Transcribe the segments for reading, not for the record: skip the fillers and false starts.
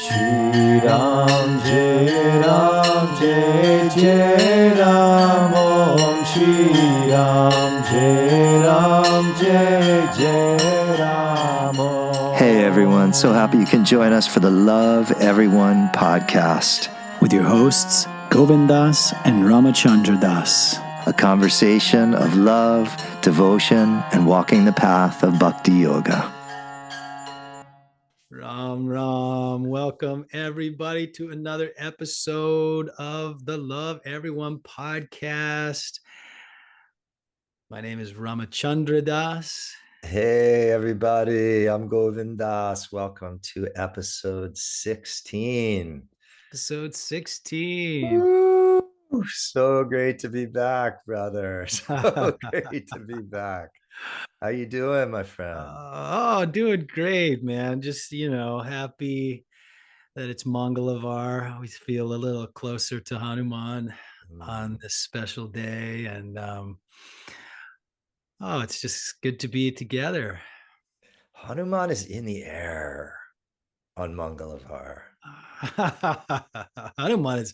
Shri Ram Jai Ram Jai Jai Ram Om Shri Ram Jai Ram Jai Jai Ram Om. Hey everyone, so happy you can join us for the Love Everyone podcast with your hosts Govind Das and Rama Chandra Das. A conversation of love, devotion, and walking the path of Bhakti Yoga. Ram. Welcome everybody to another episode of the Love Everyone podcast. My name is Rama Chandra Das. Hey everybody, I'm Govind Das. Welcome to episode 16. Episode 16. Woo! So great to be back, brother. So great to be back. How you doing, my friend? Doing great, man. Just, happy that it's Mangalavar. I always feel a little closer to Hanuman on this special day. And it's just good to be together. Hanuman is in the air on Mangalavar. Hanuman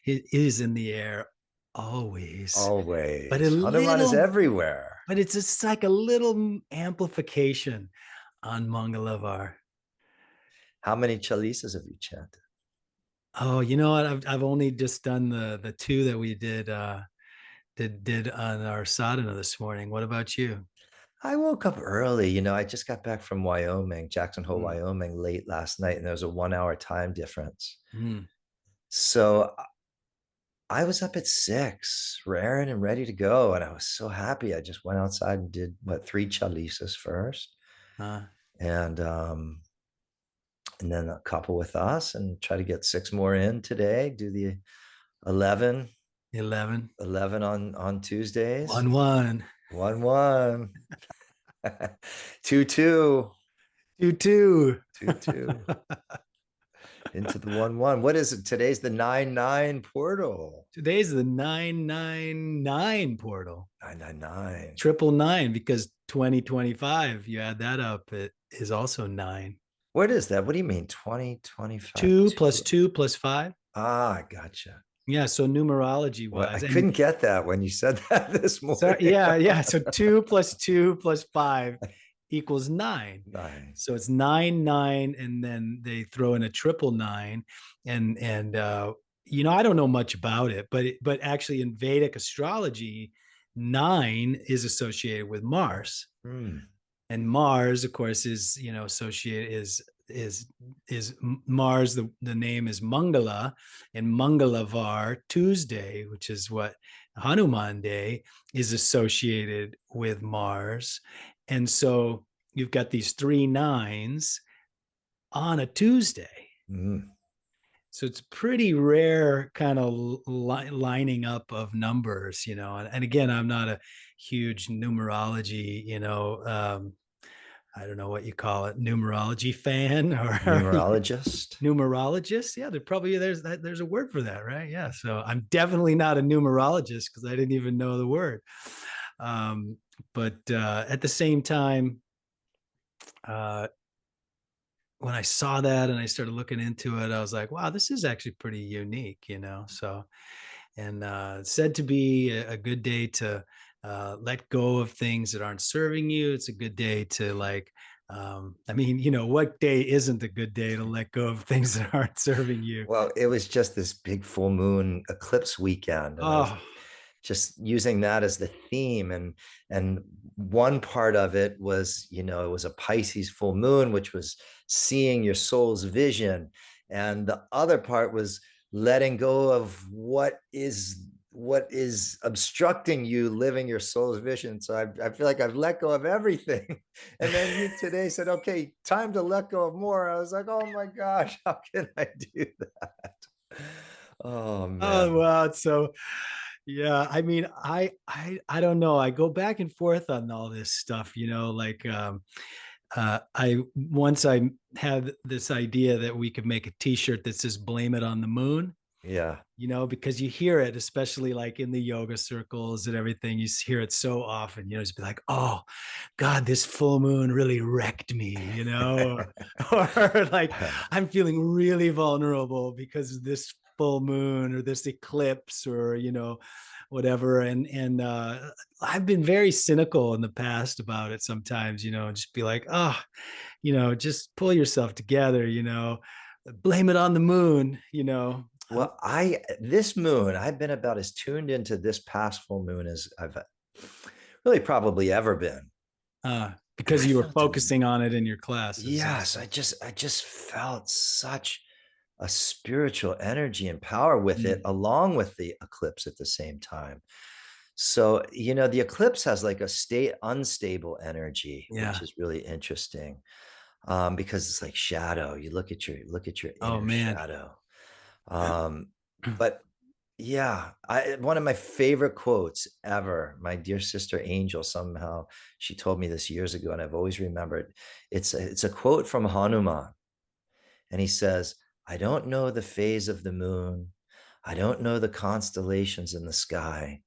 is in the air always. But Hanuman is everywhere. But it's just like a little amplification on Mangalavar. How many chalisas have you chanted? Oh, you know what? I've only just done the two that we did on our sadhana this morning. What about you? I woke up early. I just got back from Wyoming, Jackson Hole, Wyoming, late last night, and there was a 1 hour time difference. So I was up at 6, raring and ready to go, and I was so happy. I just went outside and did 3 chalisas first, and then a couple with us, and try to get 6 more in today. Do the 11 on Tuesdays. 1-1. 1-1. 2-2. 2-2. 2-2. Into the 1-1. What is it? Today's the 9-9 portal. Today's the 999 portal. 999. 999, because 2025, you add that up, it is also 9. What is that? What do you mean? 2025? 2 plus 2 plus 5. I gotcha. Yeah, so numerology wise. Well, I couldn't get that when you said that this morning. So, yeah. So 2 plus 2 plus 5 equals 9. 9. So it's 9, and then they throw in a 999. And I don't know much about it, but actually in Vedic astrology, 9 is associated with Mars. And Mars, of course, is associated is Mars. The name is Mangala, and Mangalavar, Tuesday, which is what Hanuman Day is associated with Mars. And so you've got these 3 9s on a Tuesday. So it's pretty rare kind of lining up of numbers, and again, I'm not a huge numerology, I don't know what you call it, numerology fan or numerologist. Yeah, there's a word for that, right? Yeah. So I'm definitely not a numerologist because I didn't even know the word. But at the same time, when I saw that and I started looking into it, I was like, wow, this is actually pretty unique, So, and said to be a good day to let go of things that aren't serving you. It's a good day to what day isn't a good day to let go of things that aren't serving you? Well, it was just this big full moon eclipse weekend. And just using that as the theme, and one part of it was, it was a Pisces full moon, which was seeing your soul's vision, and the other part was letting go of what is obstructing you living your soul's vision. So I feel like I've let go of everything. And then you today said, okay, time to let go of more. I was like, oh my gosh, how can I do that? Oh man. Oh wow. So yeah, I mean, I don't know. I go back and forth on all this stuff, I had this idea that we could make a t-shirt that says "Blame It on the Moon." Yeah. Because you hear it, especially like in the yoga circles and everything, you hear it so often, just be like, oh God, this full moon really wrecked me, or like, I'm feeling really vulnerable because of this full moon or this eclipse or, whatever. And I've been very cynical in the past about it sometimes, just be like, oh, just pull yourself together, blame it on the moon, Well, this moon, I've been about as tuned into this past full moon as I've really probably ever been. And because I you were felt focusing on it in your classes. yes, I just felt such a spiritual energy and power with it, along with the eclipse at the same time. So, the eclipse has like a unstable energy, which Yeah. is really interesting. Because it's like shadow. You look at your Oh inner man. shadow. But yeah, one of my favorite quotes ever, my dear sister Angel, somehow she told me this years ago, and I've always remembered. It's a quote from Hanuman, and he says, "I don't know the phase of the moon. I don't know the constellations in the sky.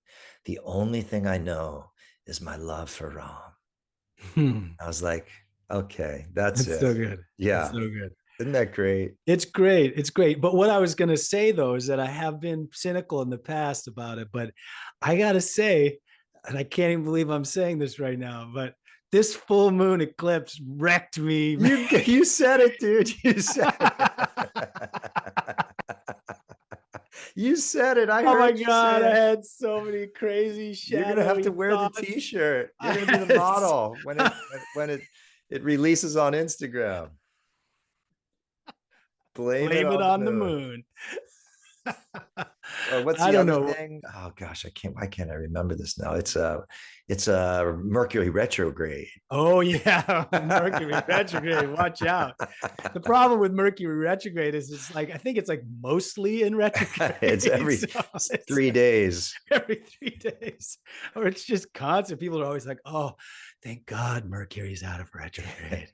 The only thing I know is my love for Ram." I was like, okay, that's That's it. so good. That's Yeah. so good. Isn't that great? It's great. It's great. But what I was going to say though is that I have been cynical in the past about it, but I got to say, and I can't even believe I'm saying this right now, but this full moon eclipse wrecked me. You said it, dude. You said it. You said it. I Oh my heard you God, say I it. had so many crazy You're gonna have to shadowy wear the thoughts. t-shirt. You're gonna be the model when it releases on Instagram. Blame it Blame it on the on the moon. moon. Or what's I the don't other know. thing? Oh gosh, why can't I remember this now? It's a Mercury retrograde. Oh yeah, Mercury retrograde. Watch out. The problem with Mercury retrograde is it's like I think it's like mostly in retrograde. It's every So it's 3 days. every 3 days, or it's just constant. People are always like, "Oh, thank God Mercury's out of retrograde."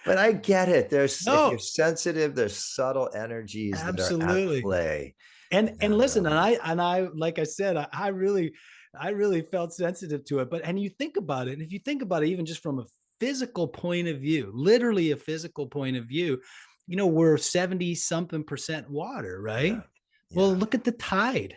But I get it. If you're No, sensitive, there's subtle energies that are at absolutely. play. And And listen, and I like I said, I really felt sensitive to it. But and you think about it, and if you think about it, even just from a physical point of view, literally a physical point of view, we're 70 something percent water, right? yeah, Well, yeah, look at the tide.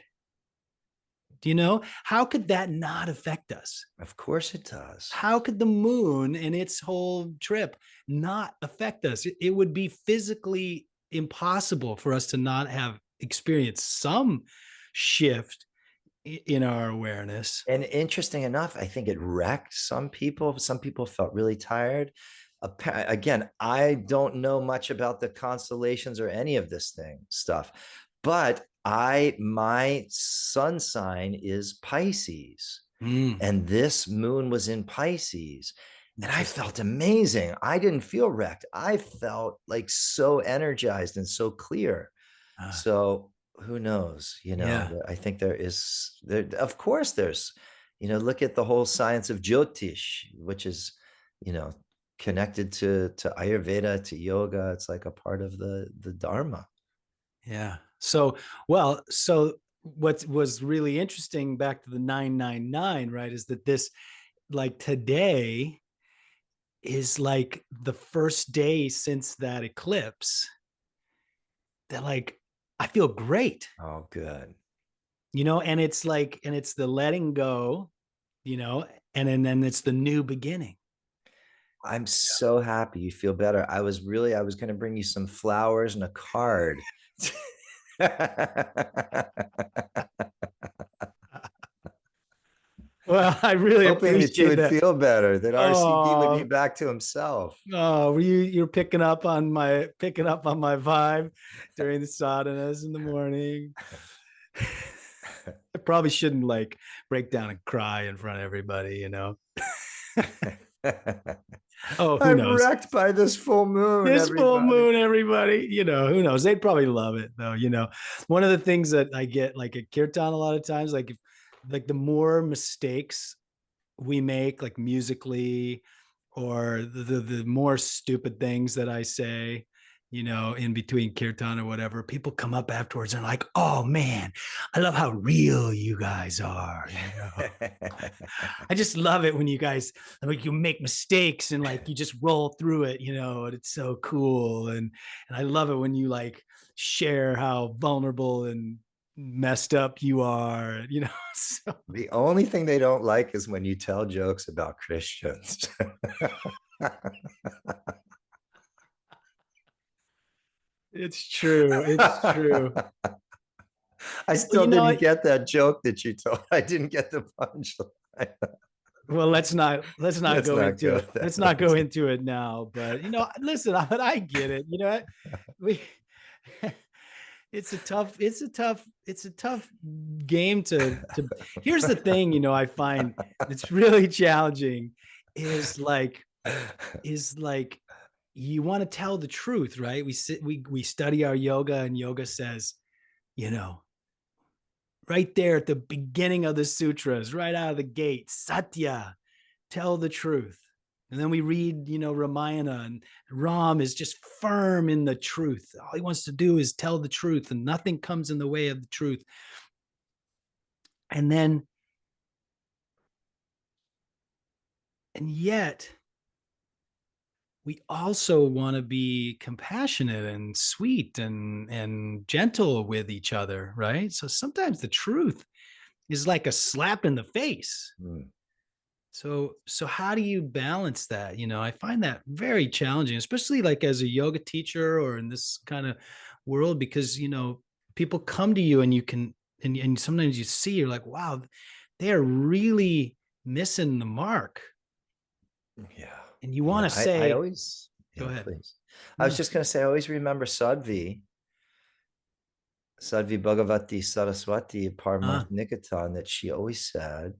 How could that not affect us? of course it does. How could the moon and its whole trip not affect us? It would be physically impossible for us to not have experienced some shift in our awareness. And interesting enough, I think it wrecked some people. Some people felt really tired. Again, I don't know much about the constellations or any of this stuff, but my sun sign is Pisces, Mm, and this moon was in Pisces, and I interesting. felt amazing. I didn't feel wrecked. I felt like so energized and so clear. Uh, So who knows? yeah. I think of course there's, look at the whole science of Jyotish, which is, you know, connected to Ayurveda, to yoga. It's like a part of the Dharma. Yeah. So what was really interesting back to the 999, right, is that this, like today, is like the first day since that eclipse that like I feel great, Oh, good. and it's like, and it's the letting go, and then it's the new beginning. I'm so happy you feel better. I was going to bring you some flowers and a card. Well, I really Hoping that you appreciate would that. feel better, that RCD would be Oh, back to himself. oh, you're picking up on my vibe during the sadhanas in the morning. I probably shouldn't like break down and cry in front of everybody. Oh, who I'm knows? wrecked by this full moon, This full everybody. moon, everybody, who knows? They'd probably love it though. One of the things that I get like at kirtan a lot of times, like if like the more mistakes we make, like musically, or the more stupid things that I say, in between kirtan or whatever, people come up afterwards and like, oh man, I love how real you guys are. I just love it when you guys, like, you make mistakes and like you just roll through it, and it's so cool. And I love it when you like share how vulnerable and messed up you are, So The only thing they don't like is when you tell jokes about Christians. it's true. It's true. I Well, still didn't get that joke that you told. I didn't get the punchline. Well, let's not go into it. Let's not go into it now. But listen, but I get it. We it's a tough game to. Here's the thing, I find it's really challenging is like you want to tell the truth, right? We study our yoga, and yoga says, right there at the beginning of the sutras, right out of the gate, Satya, tell the truth. And then we read, Ramayana, and Ram is just firm in the truth. All he wants to do is tell the truth, and nothing comes in the way of the truth. And yet, we also want to be compassionate and sweet and gentle with each other, right? So sometimes the truth is like a slap in the face. So how do you balance that? I find that very challenging, especially like as a yoga teacher or in this kind of world, because people come to you and you can and sometimes you see, you're like, wow, they are really missing the mark. Yeah. And you want to say, I always go ahead. Please. I was just going to say, I always remember Sadhvi Bhagavati Saraswati Paramahansa Nikatan, that she always said,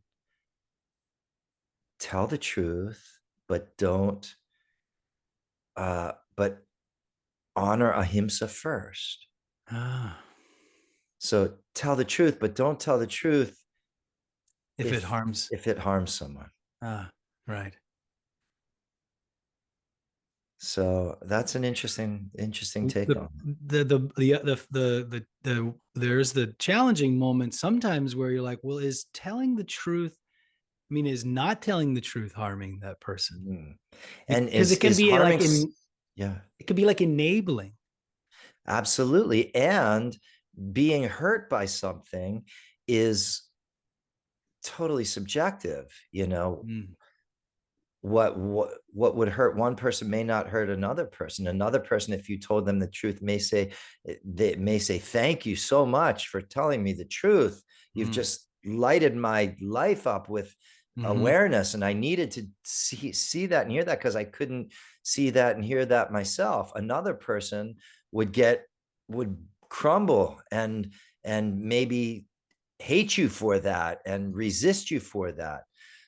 tell the truth, but don't, but honor ahimsa first. So tell the truth, but don't tell the truth if it harms someone. Right. So that's an interesting take on there's the challenging moment sometimes where you're like, well, is telling the truth, is not telling the truth harming that person? And because it can be harming, it could be like enabling. Absolutely. And being hurt by something is totally subjective. What would hurt one person may not hurt another person. Another person, if you told them the truth, may say thank you so much for telling me the truth. You've just lighted my life up with awareness, and I needed to see that and hear that, because I couldn't see that and hear that myself. Another person would crumble and maybe hate you for that and resist you for that.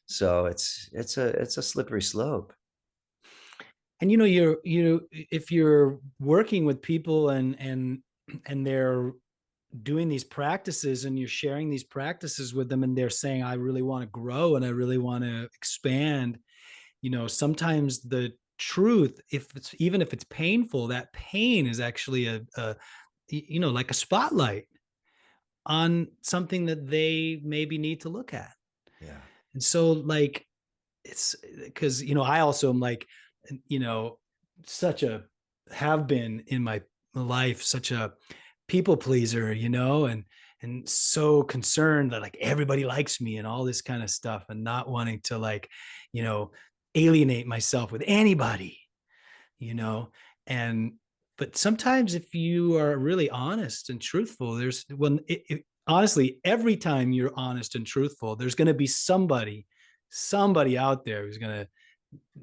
So it's a slippery slope. And if you're working with people and they're doing these practices, and you're sharing these practices with them, and they're saying, I really want to grow and I really want to expand, sometimes the truth, even if it's painful, that pain is actually a like a spotlight on something that they maybe need to look at. Yeah. And so like, it's because, I also am like, have been in my life such a people pleaser, and so concerned that like everybody likes me and all this kind of stuff, and not wanting to like, alienate myself with anybody, but sometimes if you are really honest and truthful, honestly, every time you're honest and truthful, there's going to be somebody out there who's going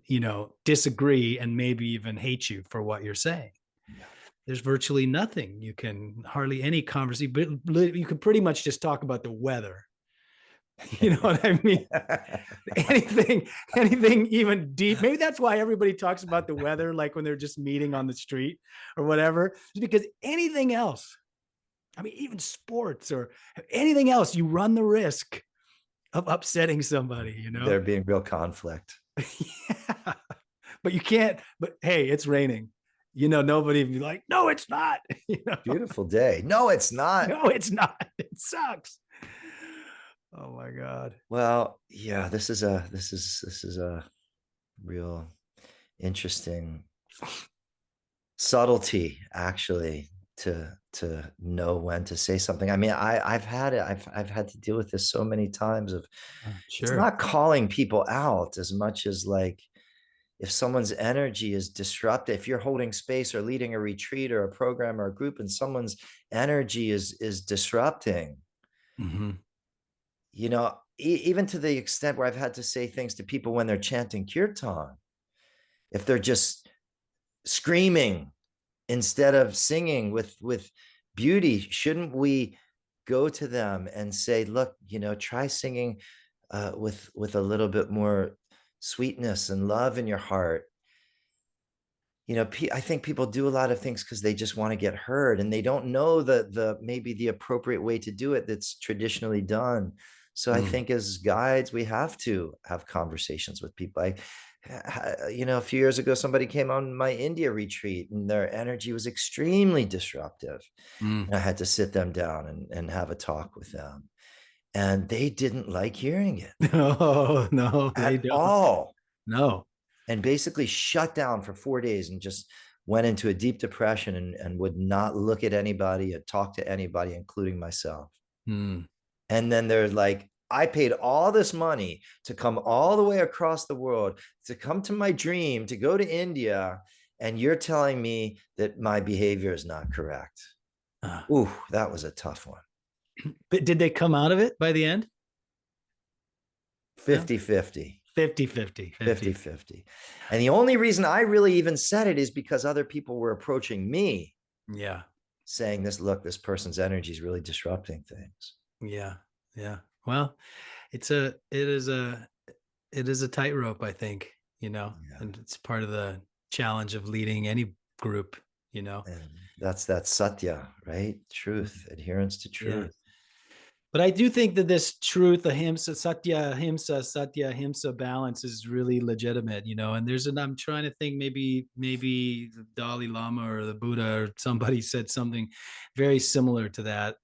to, disagree and maybe even hate you for what you're saying. Yeah. There's virtually nothing hardly any conversation, but you could pretty much just talk about the weather. You know what I mean? anything even deep. Maybe that's why everybody talks about the weather, like when they're just meeting on the street or whatever, because anything else, even sports or anything else, you run the risk of upsetting somebody, There being real conflict. Yeah. But you can't, but hey, it's raining. nobody would be like, no, it's not. Beautiful day. No, it's not. No, it's not. It sucks. Oh my God. Well, yeah, this is a real interesting subtlety, actually, to know when to say something. I mean, I've had it. I've had to deal with this so many times. It's Sure. not calling people out as much as like, if someone's energy is disrupted, if you're holding space or leading a retreat or a program or a group, and someone's energy is disrupting, Mm-hmm. Even to the extent where I've had to say things to people when they're chanting kirtan, if they're just screaming instead of singing with beauty, shouldn't we go to them and say, look, try singing with a little bit more sweetness and love in your heart? I think people do a lot of things because they just want to get heard, and they don't know the maybe the appropriate way to do it that's traditionally done. So I think as guides, we have to have conversations with people. A few years ago, somebody came on my India retreat, and their energy was extremely disruptive. And I had to sit them down and have a talk with them, and they didn't like hearing it No, they at don't. all. No. And basically shut down for 4 days and just went into a deep depression and would not look at anybody or talk to anybody, including myself. And then they're like, I paid all this money to come all the way across the world, to come to my dream, to go to India, and you're telling me that my behavior is not correct. Ooh, that was a tough one. But did they come out of it by the end? 50-50. 50-50. And the only reason I really even said it is because other people were approaching me. Yeah. Saying this person's energy is really disrupting things. Yeah. Yeah. Well, it is a tightrope, I think, and it's part of the challenge of leading any group, And that's that satya, right? Truth, adherence to truth. Yeah. But I do think that this truth, ahimsa, satya, ahimsa balance is really legitimate, and I'm trying to think, maybe the Dalai Lama or the Buddha or somebody said something very similar to that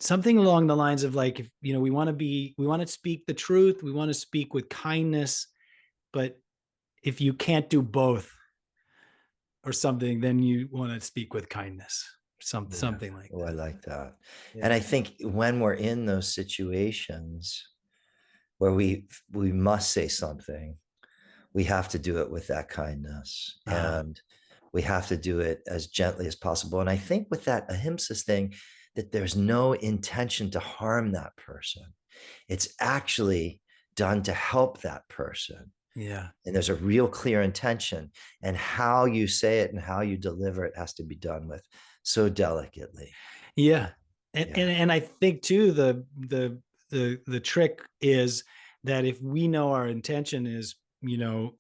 something along the lines of like, if, we want to speak the truth, we want to speak with kindness, but if you can't do both, or something, then you want to speak with kindness, something like that. I like that. Yeah. And I think when we're in those situations where we must say something, we have to do it with that kindness, and we have to do it as gently as possible. And I think with that ahimsa thing, that there's no intention to harm that person. It's actually done to help that person. Yeah. And there's a real clear intention, and how you say it and how you deliver it has to be done with so delicately. Yeah. And I think too, the trick is that if we know our intention is,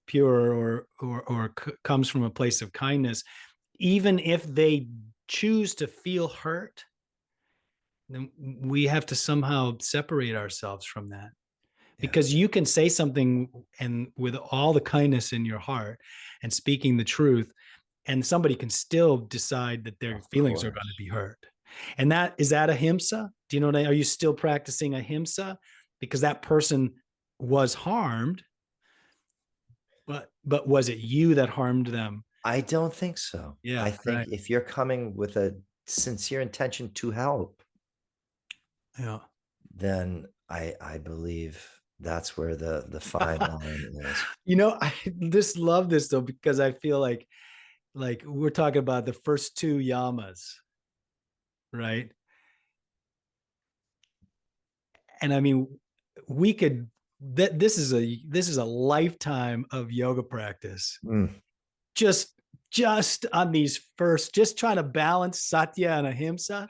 pure or comes from a place of kindness, even if they choose to feel hurt, then we have to somehow separate ourselves from that. Because you can say something and with all the kindness in your heart and speaking the truth, and somebody can still decide that their feelings are going to be hurt. And is that ahimsa? Do you know what are you still practicing ahimsa? Because that person was harmed, but was it you that harmed them? I don't think so. Yeah. I think if you're coming with a sincere intention to help, then I believe that's where the fine line is. I just love this though, because I feel like we're talking about the first two yamas, right? And I mean, this is a lifetime of yoga practice. Just on these first, just trying to balance satya and ahimsa.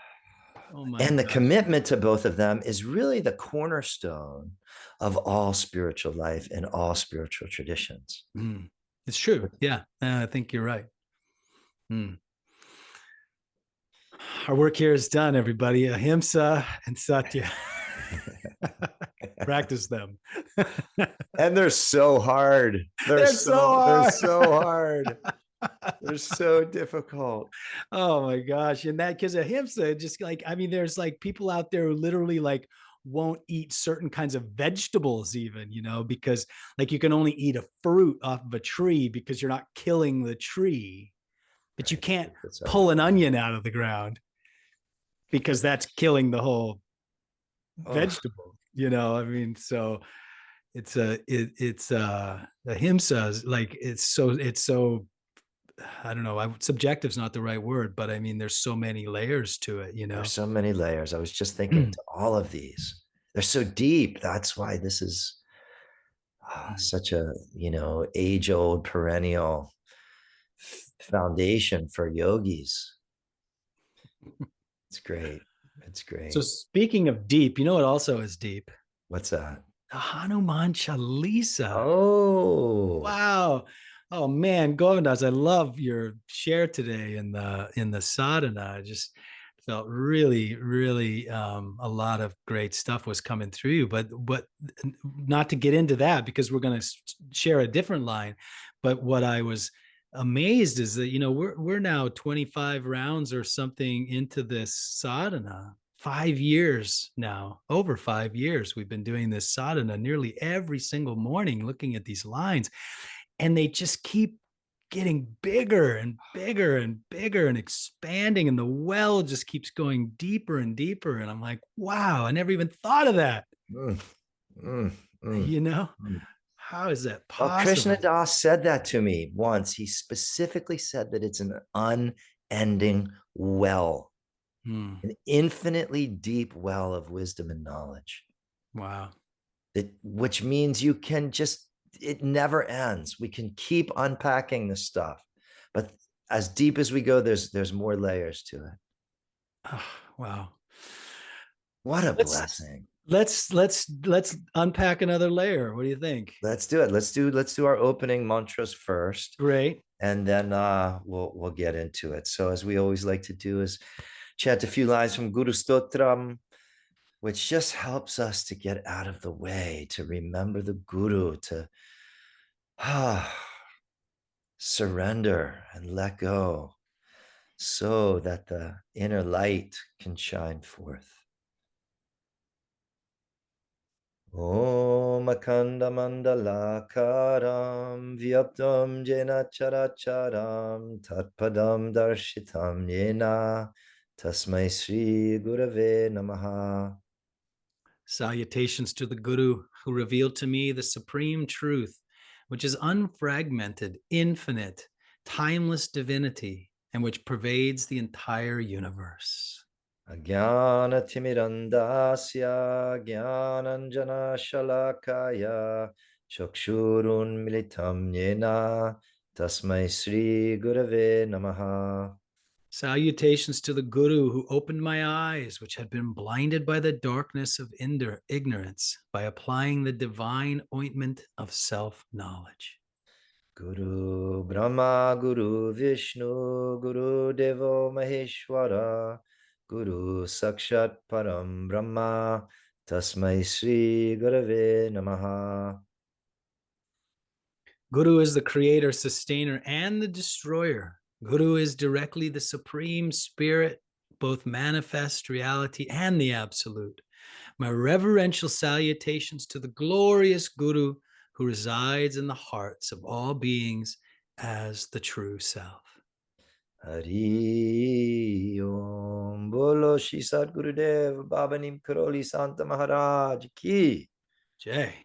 Oh my and the gosh. commitment to both of them is really the cornerstone of all spiritual life and all spiritual traditions. It's true. Yeah, I think you're right. Our work here is done, everybody. Ahimsa and satya. practice them. And they're so hard. They're so hard. They're so hard. They're so difficult. Oh my gosh. And that, because ahimsa, just like, I mean, there's like people out there who literally like won't eat certain kinds of vegetables, even, because like you can only eat a fruit off of a tree because you're not killing the tree, but you can't pull an onion out of the ground because that's killing the whole vegetable, I mean, so it's ahimsa, like it's so I don't know, subjective's not the right word, but I mean, there's so many layers to it, There's so many layers. I was just thinking to all of these. They're so deep. That's why this is such a, age-old perennial foundation for yogis. It's great. It's great. So speaking of deep, you know what also is deep? What's that? The Hanuman Chalisa. Oh, wow. Oh man, Govindas, I love your share today in the sadhana. I just felt really, really a lot of great stuff was coming through you. But not to get into that, because we're going to share a different line. But what I was amazed is that we're now 25 rounds or something into this sadhana. 5 years now, over 5 years, we've been doing this sadhana nearly every single morning, looking at these lines. And they just keep getting bigger and bigger and bigger and expanding. And the well just keeps going deeper and deeper. And I'm like, wow, I never even thought of that. How is that possible? Well, Krishna Das said that to me once. He specifically said that it's an unending well, an infinitely deep well of wisdom and knowledge. Wow. Which means you can just, it never ends. We can keep unpacking this stuff, but as deep as we go, there's more layers to it. Oh, wow. What a blessing. Let's unpack another layer. What do you think? Let's do it. Let's do our opening mantras first. Great. And then we'll get into it. So as we always like to do is chant a few lines from Guru Stotram, which just helps us to get out of the way, to remember the Guru, to surrender and let go so that the inner light can shine forth. Om Akanda Mandalakaram Vyaptam Jena Characharam Tatpadam Darshitam Yena Tasmai Sri Gurave Namaha. Salutations to the Guru who revealed to me the supreme truth, which is unfragmented, infinite, timeless divinity, and which pervades the entire universe. Ajnana Timirandasya Jnananjana Shalakaya Chakshurun Militam Yena Tasmai Sri Gurave Namaha. Salutations to the Guru who opened my eyes, which had been blinded by the darkness of ignorance, by applying the divine ointment of self-knowledge. Guru Brahma, Guru Vishnu, Guru Devo Maheshwara, Guru Sakshat Param Brahma, Tasmai Sri Gurave Namaha. Guru is the creator, sustainer, and the destroyer. Guru is directly the supreme spirit, both manifest reality and the absolute. My reverential salutations to the glorious Guru who resides in the hearts of all beings as the true self. Hari Om Bolo Shri Sadgurudev Baba Neem Karoli Santa Maharaj Ki Jai.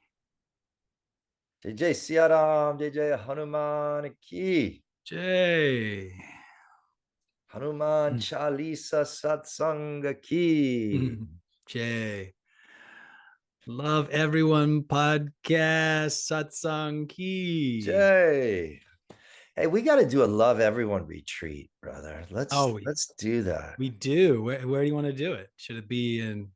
Jai Jai Siya Ram, Jai Jai Hanuman Ki Jai. Hanuman Chalisa Satsanga Ki Jai. Love Everyone podcast Satsang Ki Jai. Hey, we got to do a Love Everyone retreat, brother. Let's do that. We do. Where do you want to do it? Should it be in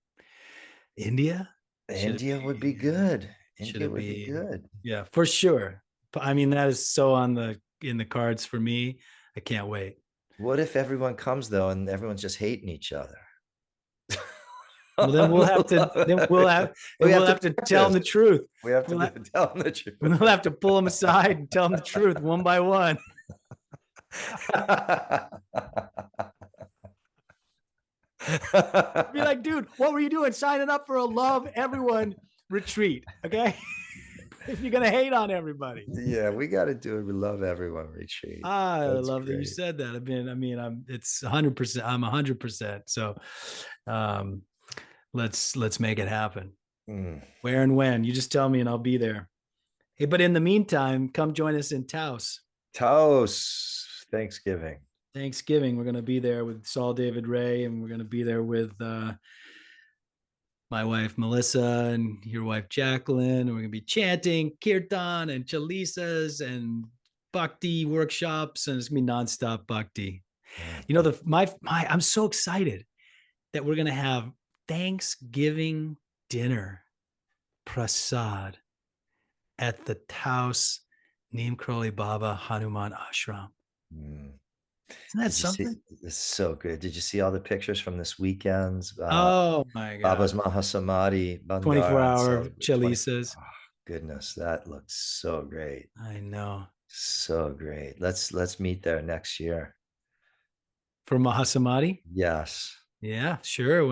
India? India would be good. India would be good. Yeah, for sure. I mean, that is so in the cards for me. I can't wait. What if everyone comes though and everyone's just hating each other? Well, then we'll have to. Then we'll have. Then we'll have to tell them the truth. We have to We'll tell them the truth. We'll have to pull them aside and tell them the truth one by one. Be like, dude, what were you doing? Signing up for a love everyone retreat, okay? If you're gonna hate on everybody. Yeah, we got to do it. We love everyone retreat. I That's love that you great. said that. It's 100%. I'm 100%. So, let's make it happen. Where and when? You just tell me, and I'll be there. Hey, but in the meantime, come join us in Taos. Taos, Thanksgiving. We're going to be there with Saul David Ray, and we're going to be there with my wife Melissa and your wife Jacqueline, and we're going to be chanting kirtan and chalisas and bhakti workshops, and it's going to be nonstop bhakti. You know, I'm so excited that we're going to have Thanksgiving dinner prasad at the Taos Neem Karoli Baba Hanuman Ashram. Isn't that something? It's so good. Did you see all the pictures from this weekend's? Oh my God. Baba's Mahasamadhi. 24-hour chalisas. Oh, goodness, that looks so great. I know. So great. Let's meet there next year. For Mahasamadhi? Yes. Yeah, sure.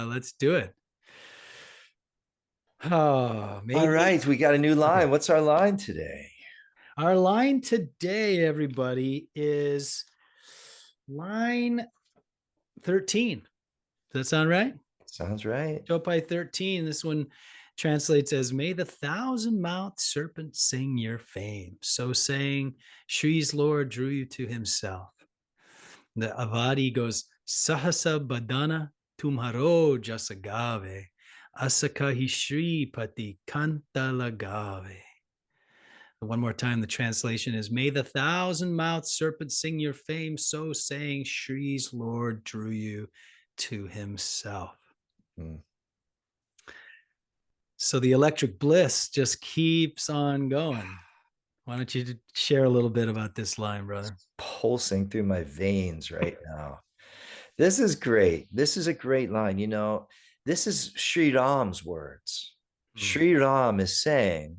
Let's do it. Oh, maybe. All right. We got a new line. What's our line today? Our line today, everybody, is line 13. Does that sound right? Sounds right. Chopai 13. This one translates as, may the thousand-mouthed serpent sing your fame. So saying, Shri's Lord drew you to himself. The Avadi goes, Sahasa Badana Tumharo Jasagave, Asakahi Shri Pati Kanta Lagave. One more time, the translation is, may the thousand-mouthed serpent sing your fame, so saying, Shri's Lord drew you to himself. So the electric bliss just keeps on going. Why don't you share a little bit about this line, brother? It's pulsing through my veins right now. This is great. This is a great line. You know, this is Sri Ram's words. Sri Ram is saying,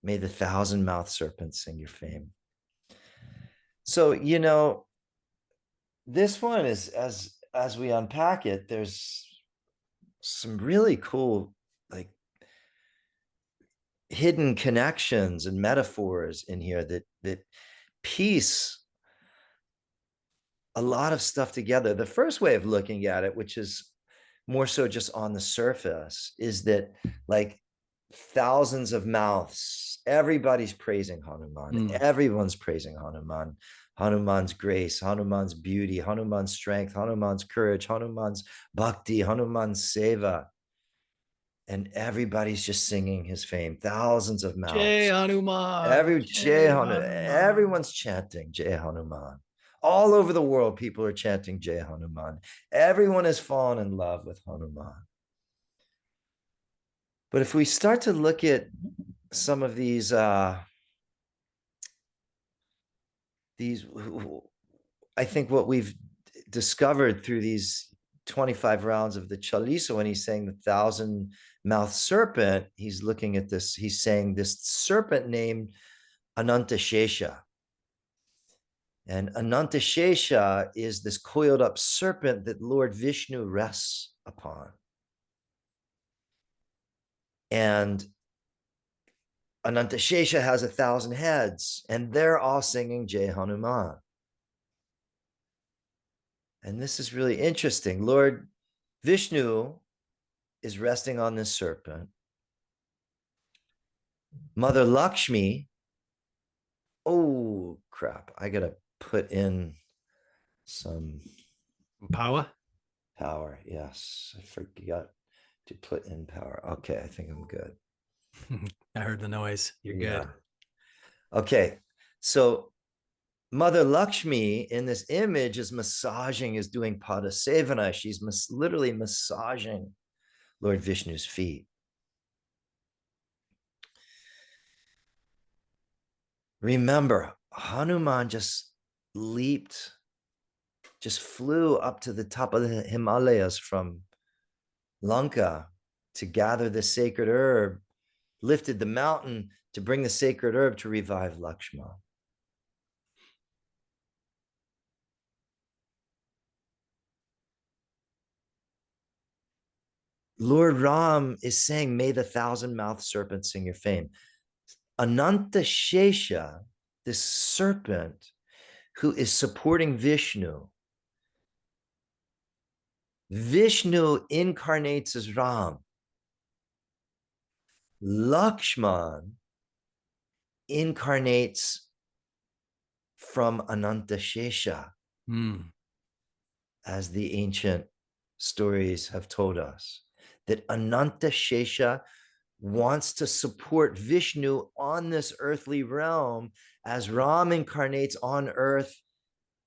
may the thousand-mouthed serpent sing your fame. So, you know, this one is, as we unpack it, there's some really cool, like, hidden connections and metaphors in here that piece a lot of stuff together. The first way of looking at it, which is more so just on the surface, is that, like, thousands of mouths, everybody's praising Hanuman. Everyone's praising Hanuman. Hanuman's grace, Hanuman's beauty, Hanuman's strength, Hanuman's courage, Hanuman's bhakti, Hanuman's seva. And everybody's just singing his fame. Thousands of mouths. Jai Hanuman. Everyone's chanting Jai Hanuman. All over the world, people are chanting Jai Hanuman. Everyone has fallen in love with Hanuman. But if we start to look at some of these, I think what we've discovered through these 25 rounds of the Chalisa, when he's saying the thousand-mouthed serpent, he's looking at this, he's saying this serpent named Anantashesha. And Anantashesha is this coiled up serpent that Lord Vishnu rests upon. And Anantashesha has 1,000 heads, and they're all singing Jai Hanuman. And this is really interesting. Lord Vishnu is resting on this serpent. Mother Lakshmi, oh crap, I gotta put in some power. Yes, I forgot to put in power. Okay, I think I'm good. I heard the noise. You're good. Okay, so Mother Lakshmi in this image is doing padasevana. She's literally massaging Lord Vishnu's feet. Remember, Hanuman just flew up to the top of the Himalayas from Lanka to gather the sacred herb, lifted the mountain to bring the sacred herb to revive Lakshmana. Lord Ram is saying, may the thousand-mouthed serpent sing your fame. Ananta Shesha, this serpent who is supporting Vishnu. Vishnu incarnates as Ram. Lakshman incarnates from Ananta Shesha, as the ancient stories have told us, that Ananta Shesha wants to support Vishnu on this earthly realm as Ram incarnates on earth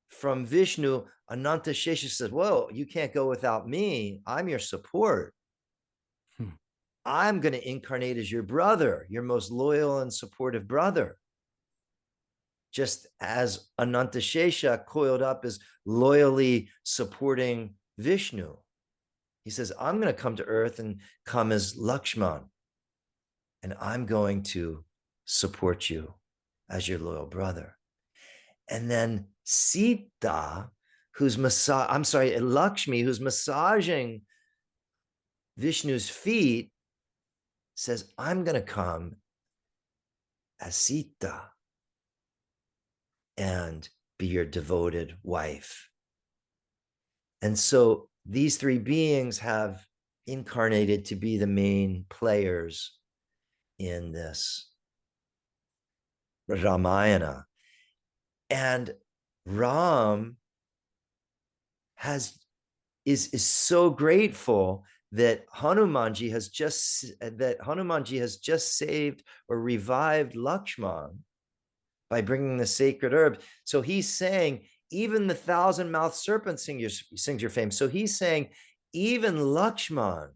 from Vishnu. Ananta Shesha says, whoa, you can't go without me. I'm your support. I'm going to incarnate as your brother, your most loyal and supportive brother. Just as Ananta Shesha coiled up is loyally supporting Vishnu. He says, I'm going to come to earth and come as Lakshman, and I'm going to support you as your loyal brother. And then Sita, Lakshmi, who's massaging Vishnu's feet, says, I'm going to come as Sita and be your devoted wife. And so these three beings have incarnated to be the main players in this Ramayana. And Ram is so grateful that Hanumanji has just saved or revived Lakshman by bringing the sacred herb. So he's saying, even the thousand-mouthed serpent sings your fame. So he's saying, even Lakshman,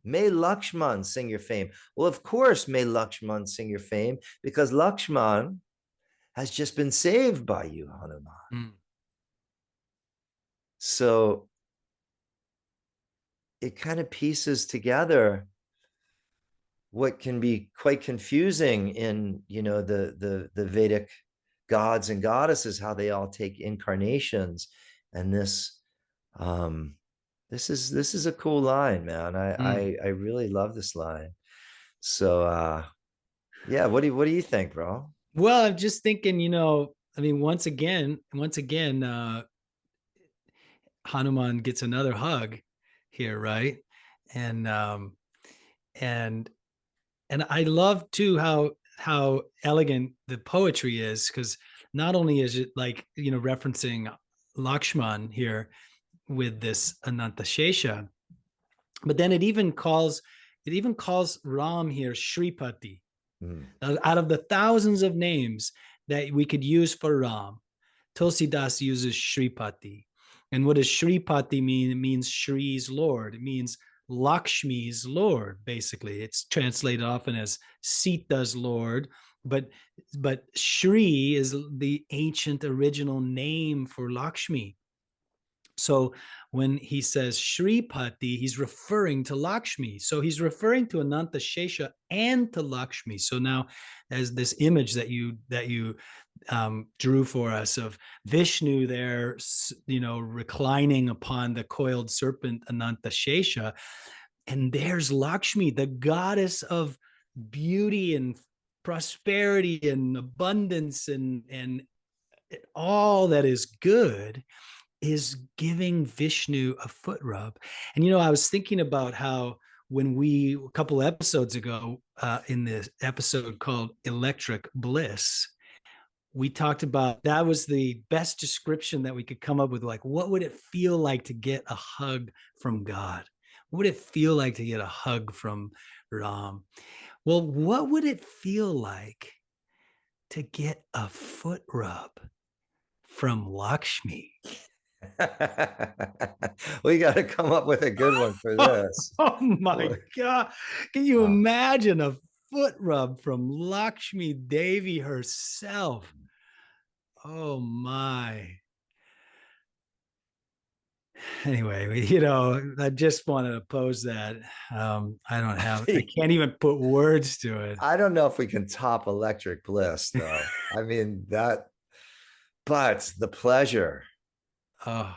may Lakshman sing your fame. Well, of course, may Lakshman sing your fame, because Lakshman has just been saved by you, Hanuman. So it kind of pieces together what can be quite confusing in, the Vedic gods and goddesses, how they all take incarnations. And this is a cool line, man. I really love this line. So yeah, what do you think, bro? Well, I'm just thinking, once again, Hanuman gets another hug here, right? And and I love too how elegant the poetry is, because not only is it like, referencing Lakshman here with this Ananta Shesha, but then it even calls Ram here Shripati. Out of the thousands of names that we could use for Ram, Tulsidas uses Shripati. And what does Shripati mean? It means Shri's Lord. It means Lakshmi's Lord, basically. It's translated often as Sita's Lord, but Shri is the ancient original name for Lakshmi. So when he says Shripati, he's referring to Lakshmi. So he's referring to Ananta Shesha and to Lakshmi. So now, as this image that you drew for us of Vishnu there, reclining upon the coiled serpent Ananta Shesha, and there's Lakshmi, the goddess of beauty and prosperity and abundance and all that is good, is giving Vishnu a foot rub. And, I was thinking about how when a couple episodes ago, in this episode called Electric Bliss, we talked about, that was the best description that we could come up with. Like, what would it feel like to get a hug from God? What would it feel like to get a hug from Ram? Well, what would it feel like to get a foot rub from Lakshmi? We got to come up with a good one for this. Oh my God. Can you imagine a foot rub from Lakshmi Devi herself? Oh my. anyway, I just wanted to pose that. I can't even put words to it. I don't know if we can top electric bliss, though. I mean, but the pleasure. Oh,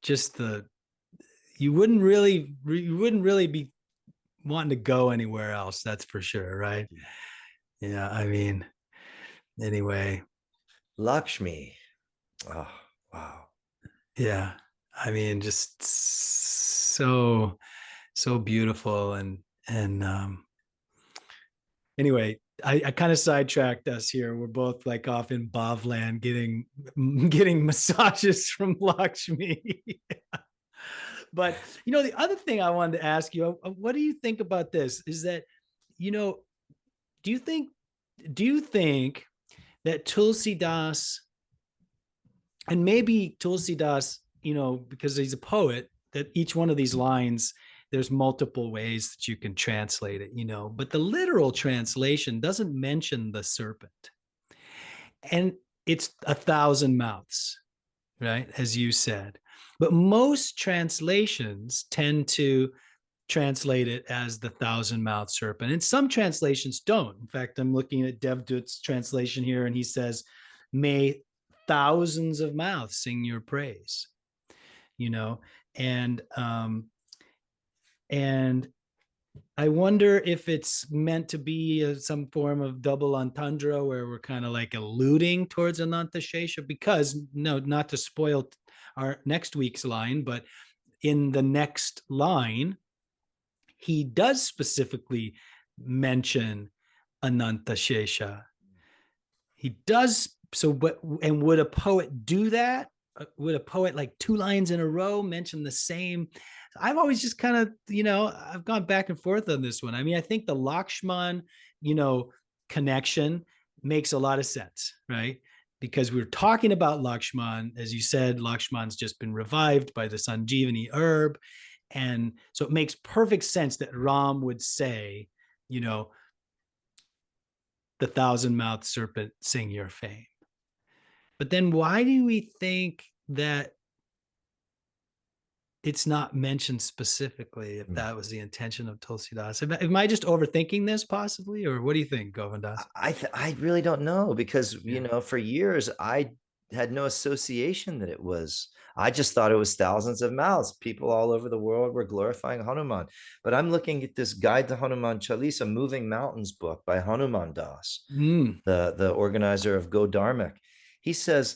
just you wouldn't really be wanting to go anywhere else. That's for sure. Right. Yeah. I mean, anyway. Lakshmi. Oh, wow. Yeah. I mean, just so beautiful. And anyway, I kind of sidetracked us here. We're both like off in Bhavland getting massages from Lakshmi. But the other thing I wanted to ask you, what do you think about this? Is that, do you think that Tulsi Das, and maybe Tulsi Das, because he's a poet, that each one of these lines, there's multiple ways that you can translate it, but the literal translation doesn't mention the serpent. And it's 1,000 mouths, right? As you said. But most translations tend to translate it as the 1,000-mouthed serpent. And some translations don't. In fact, I'm looking at Devdutt's translation here, and he says, may thousands of mouths sing your praise, and I wonder if it's meant to be some form of double entendre where we're kind of like alluding towards Anantashesha, because, no, not to spoil our next week's line, but in the next line, he does specifically mention Anantashesha. He does. So, and would a poet do that? Would a poet, like 2 lines in a row, mention the same? I've always just kind of, I've gone back and forth on this one. I mean, I think the Lakshman, connection makes a lot of sense, right? Because we're talking about Lakshman. As you said, Lakshman's just been revived by the Sanjeevani herb. And so it makes perfect sense that Ram would say, the 1,000-mouthed serpent sing your fame. But then why do we think that it's not mentioned specifically, if that was the intention of Tulsidas? Am I just overthinking this possibly? Or what do you think, Govindas? I really don't know, because, for years, I had no association that it was. I just thought it was thousands of mouths. People all over the world were glorifying Hanuman. But I'm looking at this Guide to Hanuman Chalisa, Moving Mountains book by Hanuman Das, the organizer of Go Dharmic. He says,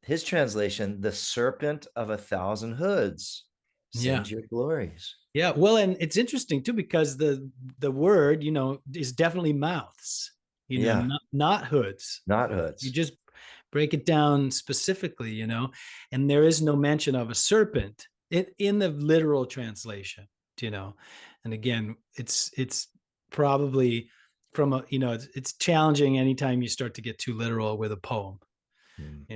his translation, the serpent of 1,000 hoods sings your glories. Yeah. Well, and it's interesting too, because the word, is definitely mouths, not hoods. Not hoods. You just break it down specifically, and there is no mention of a serpent in the literal translation, and again, it's probably from it's challenging anytime you start to get too literal with a poem,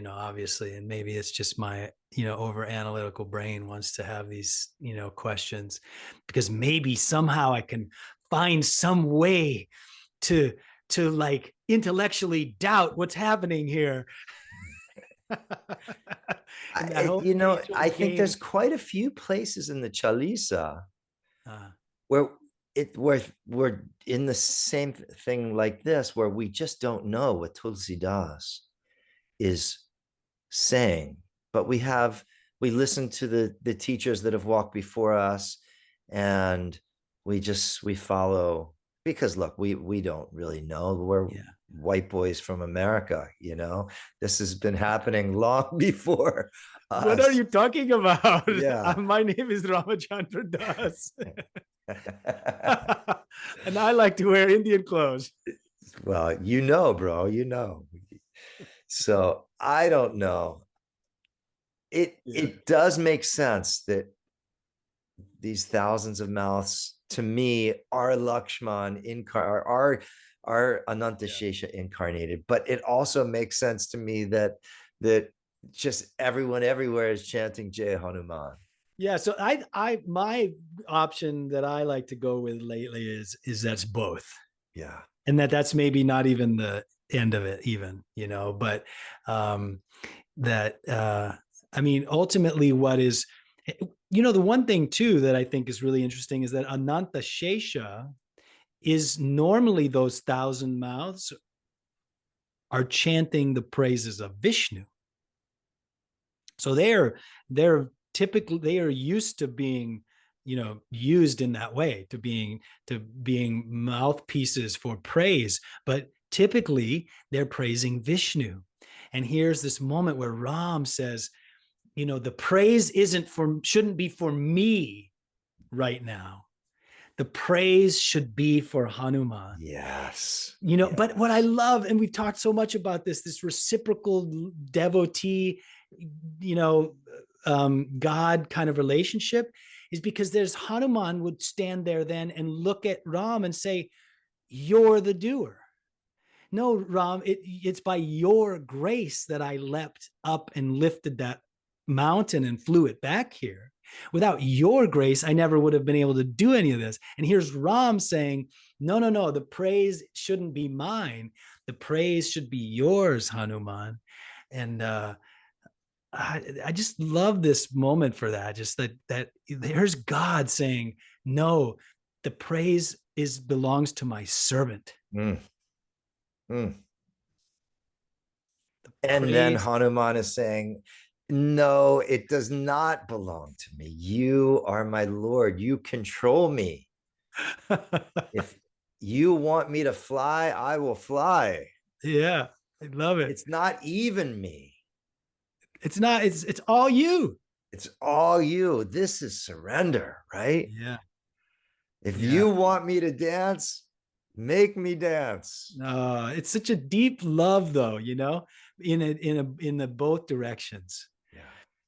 obviously, and maybe it's just my, over analytical brain wants to have these, questions, because maybe somehow I can find some way to like intellectually doubt what's happening here. I think there's quite a few places in the Chalisa where we're in the same thing like this, where we just don't know what Tulsidas is saying, but we listen to the teachers that have walked before us, and we follow, because look, we don't really know. We're white boys from America, this has been happening long before us. What are you talking about? Yeah. My name is Chandra Das. And I like to wear Indian clothes. Well, bro, so I don't know. It does make sense that these thousands of mouths, to me, are Lakshman are Anantashesha incarnated. But it also makes sense to me that just everyone everywhere is chanting Jai Hanuman. Yeah, so my option that I like to go with lately is that's both. Yeah. And that's maybe not even the end of it even, but that I mean, ultimately, what is, the one thing too that I think is really interesting is that Ananta Shesha is normally those 1,000 mouths are chanting the praises of Vishnu. So they're typically, they are used to being, used in that way, to being mouthpieces for praise, but typically they're praising Vishnu. And here's this moment where Ram says, the praise shouldn't be for me right now. The praise should be for Hanuman. Yes. But what I love, and we've talked so much about this reciprocal devotee, God kind of relationship, is because there's Hanuman would stand there then and look at Ram and say, you're the doer. No, Ram, it's by your grace that I leapt up and lifted that mountain and flew it back here. Without your grace, I never would have been able to do any of this. And here's Ram saying, no, the praise shouldn't be mine. The praise should be yours, Hanuman. And I just love this moment for that. Just that there's God saying, no, the praise belongs to my servant. Mm. Mm. And then Hanuman is saying, no, it does not belong to me. You are my Lord. You control me. If you want me to fly, I will fly. Yeah, I love it. It's not even me. It's not, it's all you. It's all you. This is surrender, right? Yeah. If you want me to dance, make me dance. It's such a deep love, though, in the both directions. Yeah.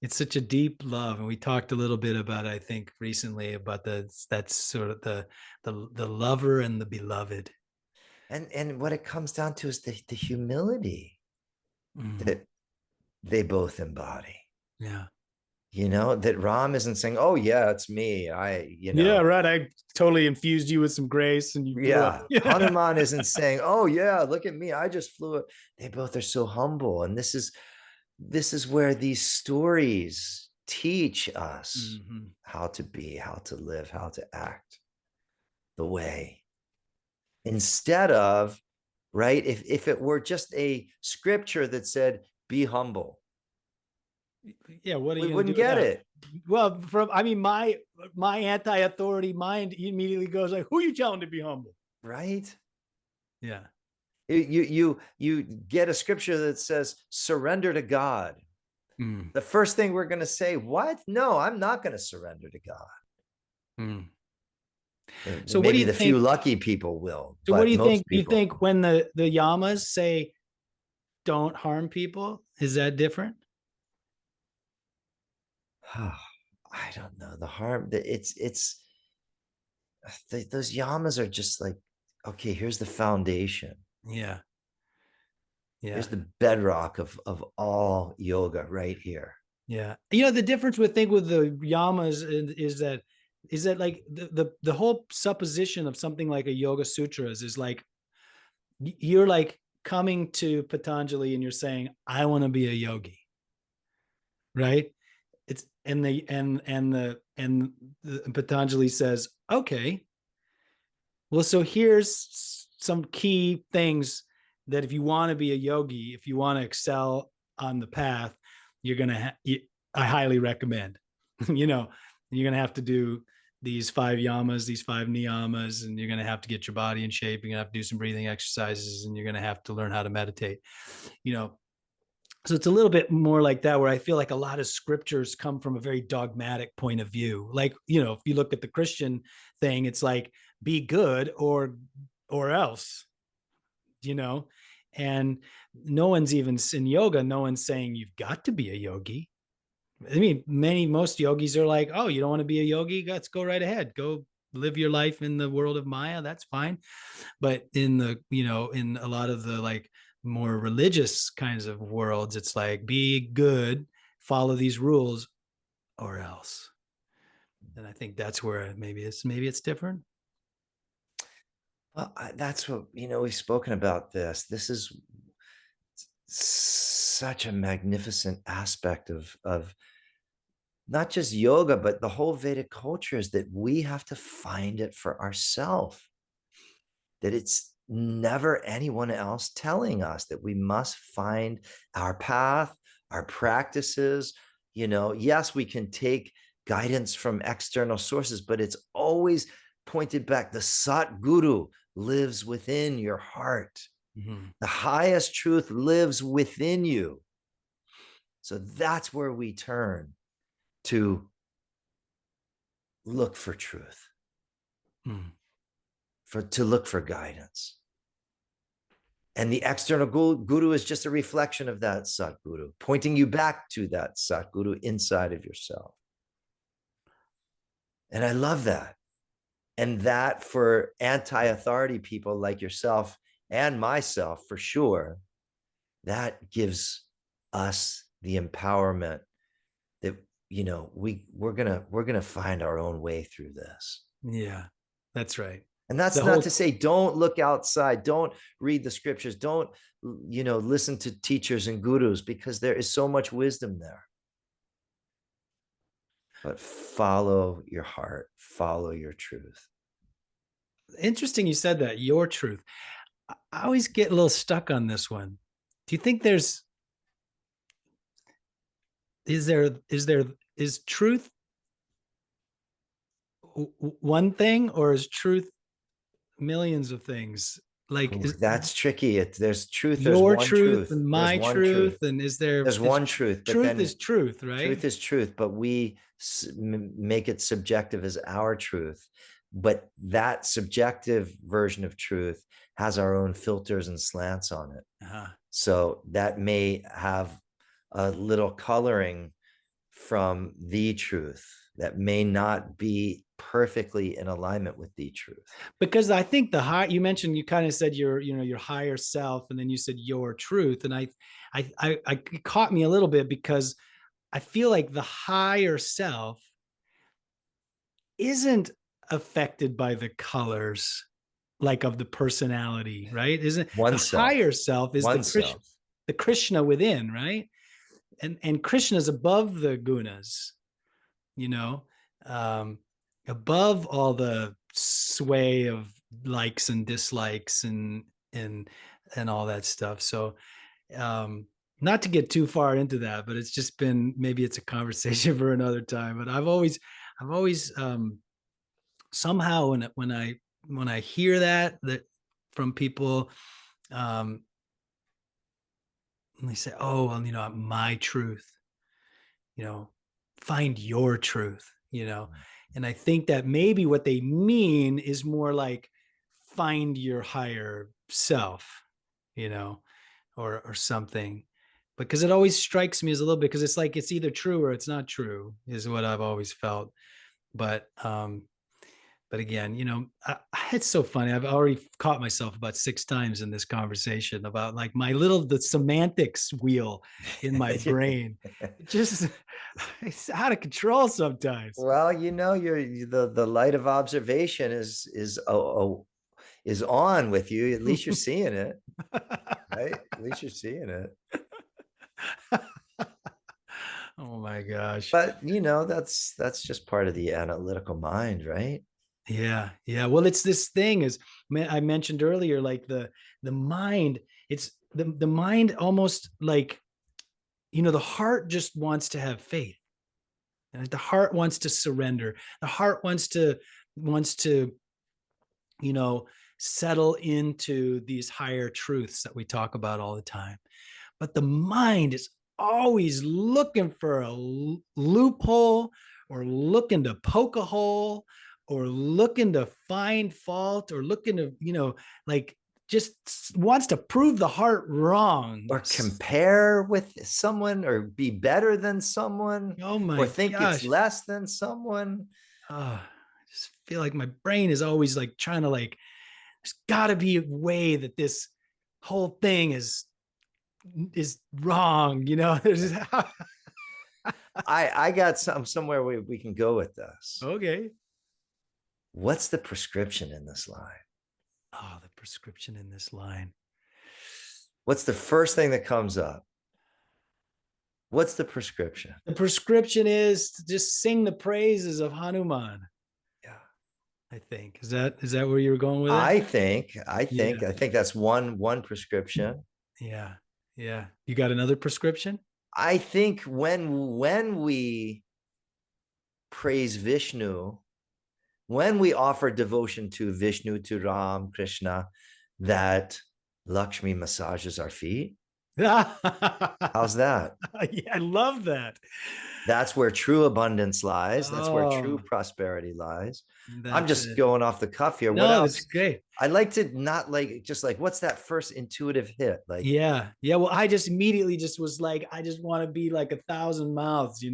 It's such a deep love. And we talked a little bit about, I think recently, about that's sort of the lover and the beloved. And what it comes down to is the humility that they both embody. Yeah. That Ram isn't saying, oh yeah, it's me. Yeah, right. I totally infused you with some grace and you Hanuman isn't saying, oh yeah, look at me. I just flew it. They both are so humble. And this is where these stories teach us how to be, how to live, how to act the way. Instead of, right, if it were just a scripture that said, be humble. Yeah, what are we you wouldn't get it. Well, my anti-authority mind immediately goes like, who are you telling to be humble? Right? Yeah. You get a scripture that says surrender to God. The first thing we're going to say, what? No, I'm not going to surrender to God. So maybe the few lucky people will. So what do you think? Do you think when the yamas say don't harm people, is that different? I don't know. The harm, those yamas are just like, okay, here's the foundation. Yeah. Here's the bedrock of all yoga right here. Yeah. The difference with the yamas is that like the whole supposition of something like a Yoga Sutras is like, you're like coming to Patanjali and you're saying, I want to be a yogi. Right. It's and the Patanjali says, okay, well, so here's some key things that if you want to be a yogi, if you want to excel on the path, you're going to, I highly recommend, you're going to have to do these 5 yamas, these 5 niyamas, and you're going to have to get your body in shape. You're going to have to do some breathing exercises, and you're going to have to learn how to meditate, So it's a little bit more like that, where I feel like a lot of scriptures come from a very dogmatic point of view. Like, if you look at the Christian thing, it's like, be good or else, and no one's even in yoga. No one's saying you've got to be a yogi. I mean, most yogis are like, oh, you don't want to be a yogi? Let's go right ahead. Go live your life in the world of Maya. That's fine. But in in a lot of the like more religious kinds of worlds, it's like, be good, follow these rules or else. And I think that's where maybe it's different. Well, that's what, we've spoken about this. This is such a magnificent aspect of not just yoga, but the whole Vedic culture, is that we have to find it for ourselves, that it's never anyone else telling us, that we must find our path, our practices. Yes, we can take guidance from external sources, but it's always pointed back. The Sat Guru lives within your heart. Mm-hmm. The highest truth lives within you. So that's where we turn to look for truth, to look for guidance. And the external guru is just a reflection of that Satguru, pointing you back to that Satguru inside of yourself. And I love that. And that, for anti-authority people like yourself and myself, for sure, that gives us the empowerment that, we're gonna find our own way through this. Yeah, that's right. And that's not to say don't look outside, don't read the scriptures, don't, listen to teachers and gurus, because there is so much wisdom there. But follow your heart, follow your truth. Interesting you said that, your truth. I always get a little stuck on this one. Do you think is truth one thing, or is truth millions of things? Like, that's tricky. There's truth. There's your one truth and my truth. And there's one truth. But truth is truth, right? Truth is truth, but we make it subjective as our truth. But that subjective version of truth has our own filters and slants on it. Uh-huh. So that may have a little coloring from the truth that may not be perfectly in alignment with the truth. Because I think you mentioned, you kind of said your higher self, and then you said your truth. And I it caught me a little bit, because I feel like the higher self isn't affected by the colors, like, of the personality, right? Isn't the higher self is the Krishna within, right? And Krishna is above the gunas, above all the sway of likes and dislikes and all that stuff. So not to get too far into that, but it's just been, maybe it's a conversation for another time. But I've always somehow when I hear that from people, and they say, oh, well, my truth, find your truth, and I think that maybe what they mean is more like find your higher self, or something, because it always strikes me as a little bit, because it's like, it's either true or it's not true, is what I've always felt. But again, it's so funny. I've already caught myself about 6 times in this conversation about, like, the semantics wheel in my brain. It's out of control sometimes. Well, the light of observation is on with you. At least you're seeing it, right? At least you're seeing it. Oh my gosh. But that's just part of the analytical mind, right? Yeah. Well, it's this thing, as I mentioned earlier, like the mind, it's the mind, almost like, the heart just wants to have faith, and the heart wants to surrender. The heart wants to settle into these higher truths that we talk about all the time. But the mind is always looking for a loophole, or looking to poke a hole, or looking to find fault, or looking to, like, just wants to prove the heart wrong, or compare with someone, or be better than someone, or think it's less than someone. I just feel like my brain is always like trying to, like, there's got to be a way that this whole thing is wrong, There's I got somewhere we can go with this. Okay. What's the prescription in this line? The prescription in this line. What's the first thing that comes up? What's the prescription? The prescription is to just sing the praises of Hanuman. Yeah. I think is that where you were going with it? I think that's one prescription. Yeah. Yeah. You got another prescription? I think when we praise Vishnu, when we offer devotion to Vishnu, to Ram, Krishna, that Lakshmi massages our feet. How's that? Yeah, I love that. That's where true abundance lies. That's where true Oh, prosperity lies. I'm that's just it. going off the cuff here. What No, that's else? great. I like to not like just like what's that first intuitive hit? Like, Yeah. Yeah. Well, I just immediately just was like, I just want to be like 1,000 mouths,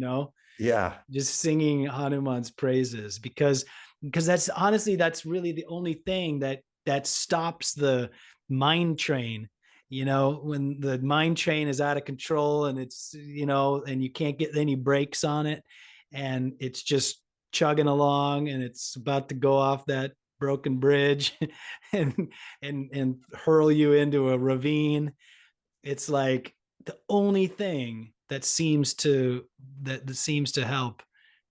yeah. just singing Hanuman's praises because that's honestly, that's really the only thing that stops the mind train. When the mind train is out of control and it's, and you can't get any brakes on it, and it's just chugging along and it's about to go off that broken bridge and and hurl you into a ravine. It's like the only thing that seems to help,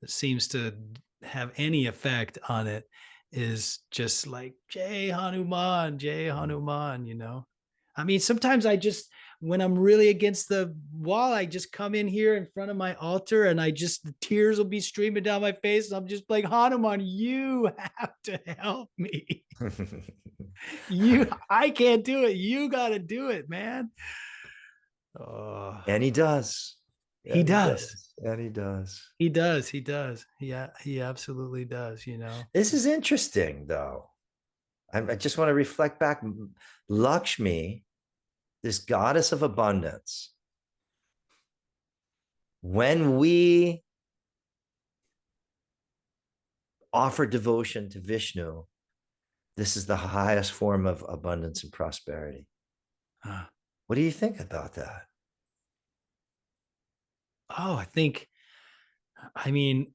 that seems to have any effect on it, is just like Jai Hanuman, Jai Hanuman. I mean, sometimes when I'm really against the wall, I just come in here in front of my altar and the tears will be streaming down my face. And I'm just like, Hanuman, you have to help me. I can't do it. You got to do it, man. Oh, And he does. he And he does. does. And he does. He does. He does. Yeah, he absolutely does. This is interesting, though. I just want to reflect back. Lakshmi, this goddess of abundance, when we offer devotion to Vishnu, this is the highest form of abundance and prosperity. What do you think about that? Oh, I mean,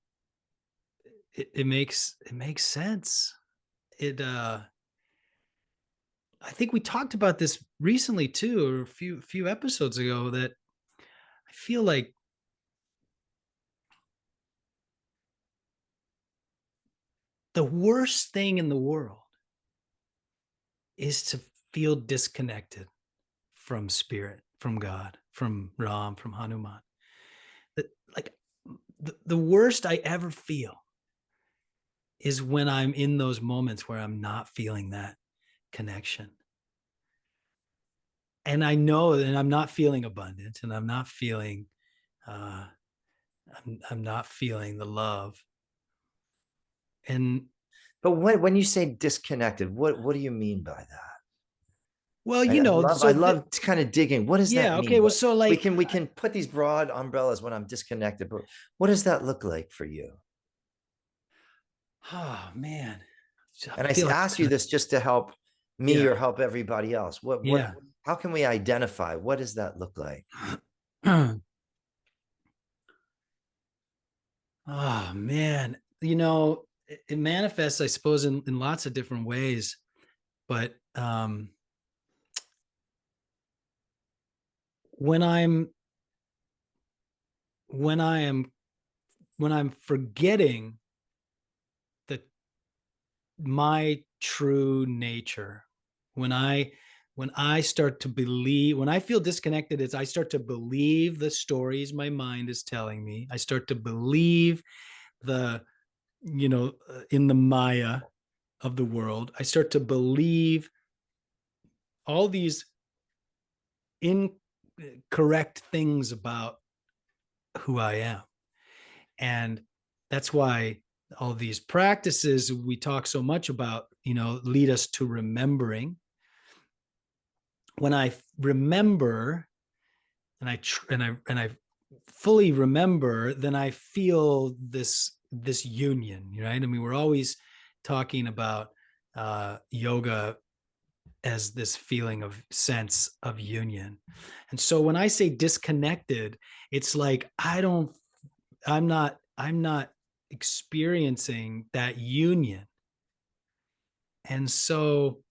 it makes sense. I think we talked about this recently too, or a few episodes ago, that I feel like the worst thing in the world is to feel disconnected from spirit, from God, from Ram, from Hanuman. That, like, the worst I ever feel is when I'm in those moments where I'm not feeling that connection. And I know that I'm not feeling abundant, and I'm not feeling I'm not feeling the love. But when you say disconnected, what do you mean by that? Well, I love kind of digging. What does that mean? Okay. Well, so like we can put these broad umbrellas when I'm disconnected, but what does that look like for you? Oh man. And I ask you this just to help me or help everybody else. How can we identify? What does that look like? Oh man. It manifests, I suppose, in lots of different ways. But when I'm forgetting that my true nature, when I start to believe, when I feel disconnected, is I start to believe the stories my mind is telling me. I start to believe in the Maya of the world. I start to believe all these incorrect things about who I am. And that's why all these practices we talk so much about, lead us to remembering. When I remember and I fully remember, then I feel this union, right? I mean, we're always talking about yoga as this feeling of sense of union. And so when I say disconnected, it's like I'm not experiencing that union. And so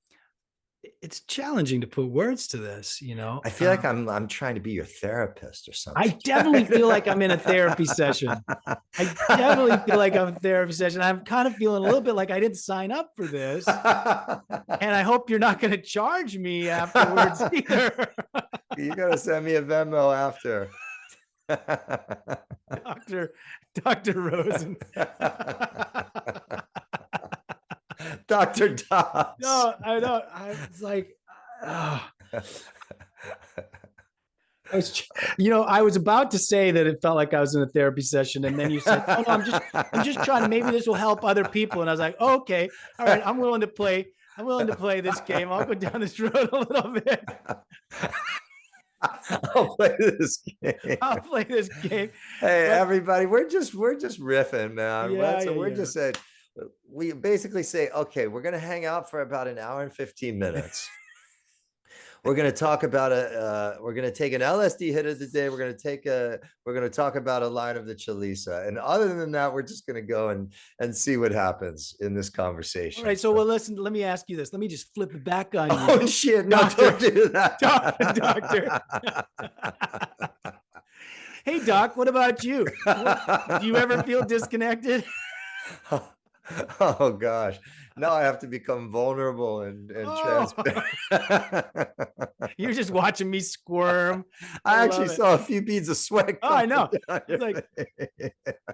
it's challenging to put words to this, you know. I feel like I'm trying to be your therapist or I something. definitely feel like I'm in a therapy session. I definitely feel like I'm in a therapy session. I'm kind of feeling a little bit like I didn't sign up for this. And I hope you're not going to charge me afterwards either. You gotta send me a Venmo after. Dr. Rosen. Dr. Dobbs. No, I know. I was like, I was about to say that it felt like I was in a therapy session, and then you said, "Oh no, I'm just trying to. Maybe this will help other people." And I was like, oh, "Okay, all right, I'm willing to play. I'm willing to play this game. I'll go down this road a little bit. I'll play this game. I'll play this game." Hey, everybody, we're just riffing, man. Yeah, So we're yeah. just saying, we basically say, okay, we're gonna hang out for about an hour and 15 minutes. We're going to talk about we're going to take an LSD hit of the day. We're going to talk about a line of the Chalisa. And other than that, we're just going to go and see what happens in this conversation. All right. So, well, listen, let me ask you this. Let me just flip it back on you. Oh, shit. No, don't do that. Doctor. Hey, Doc, what about you? Do you ever feel disconnected? Oh gosh, now I have to become vulnerable and transparent. You're just watching me squirm. I actually saw a few beads of sweat. Oh, I know. It's like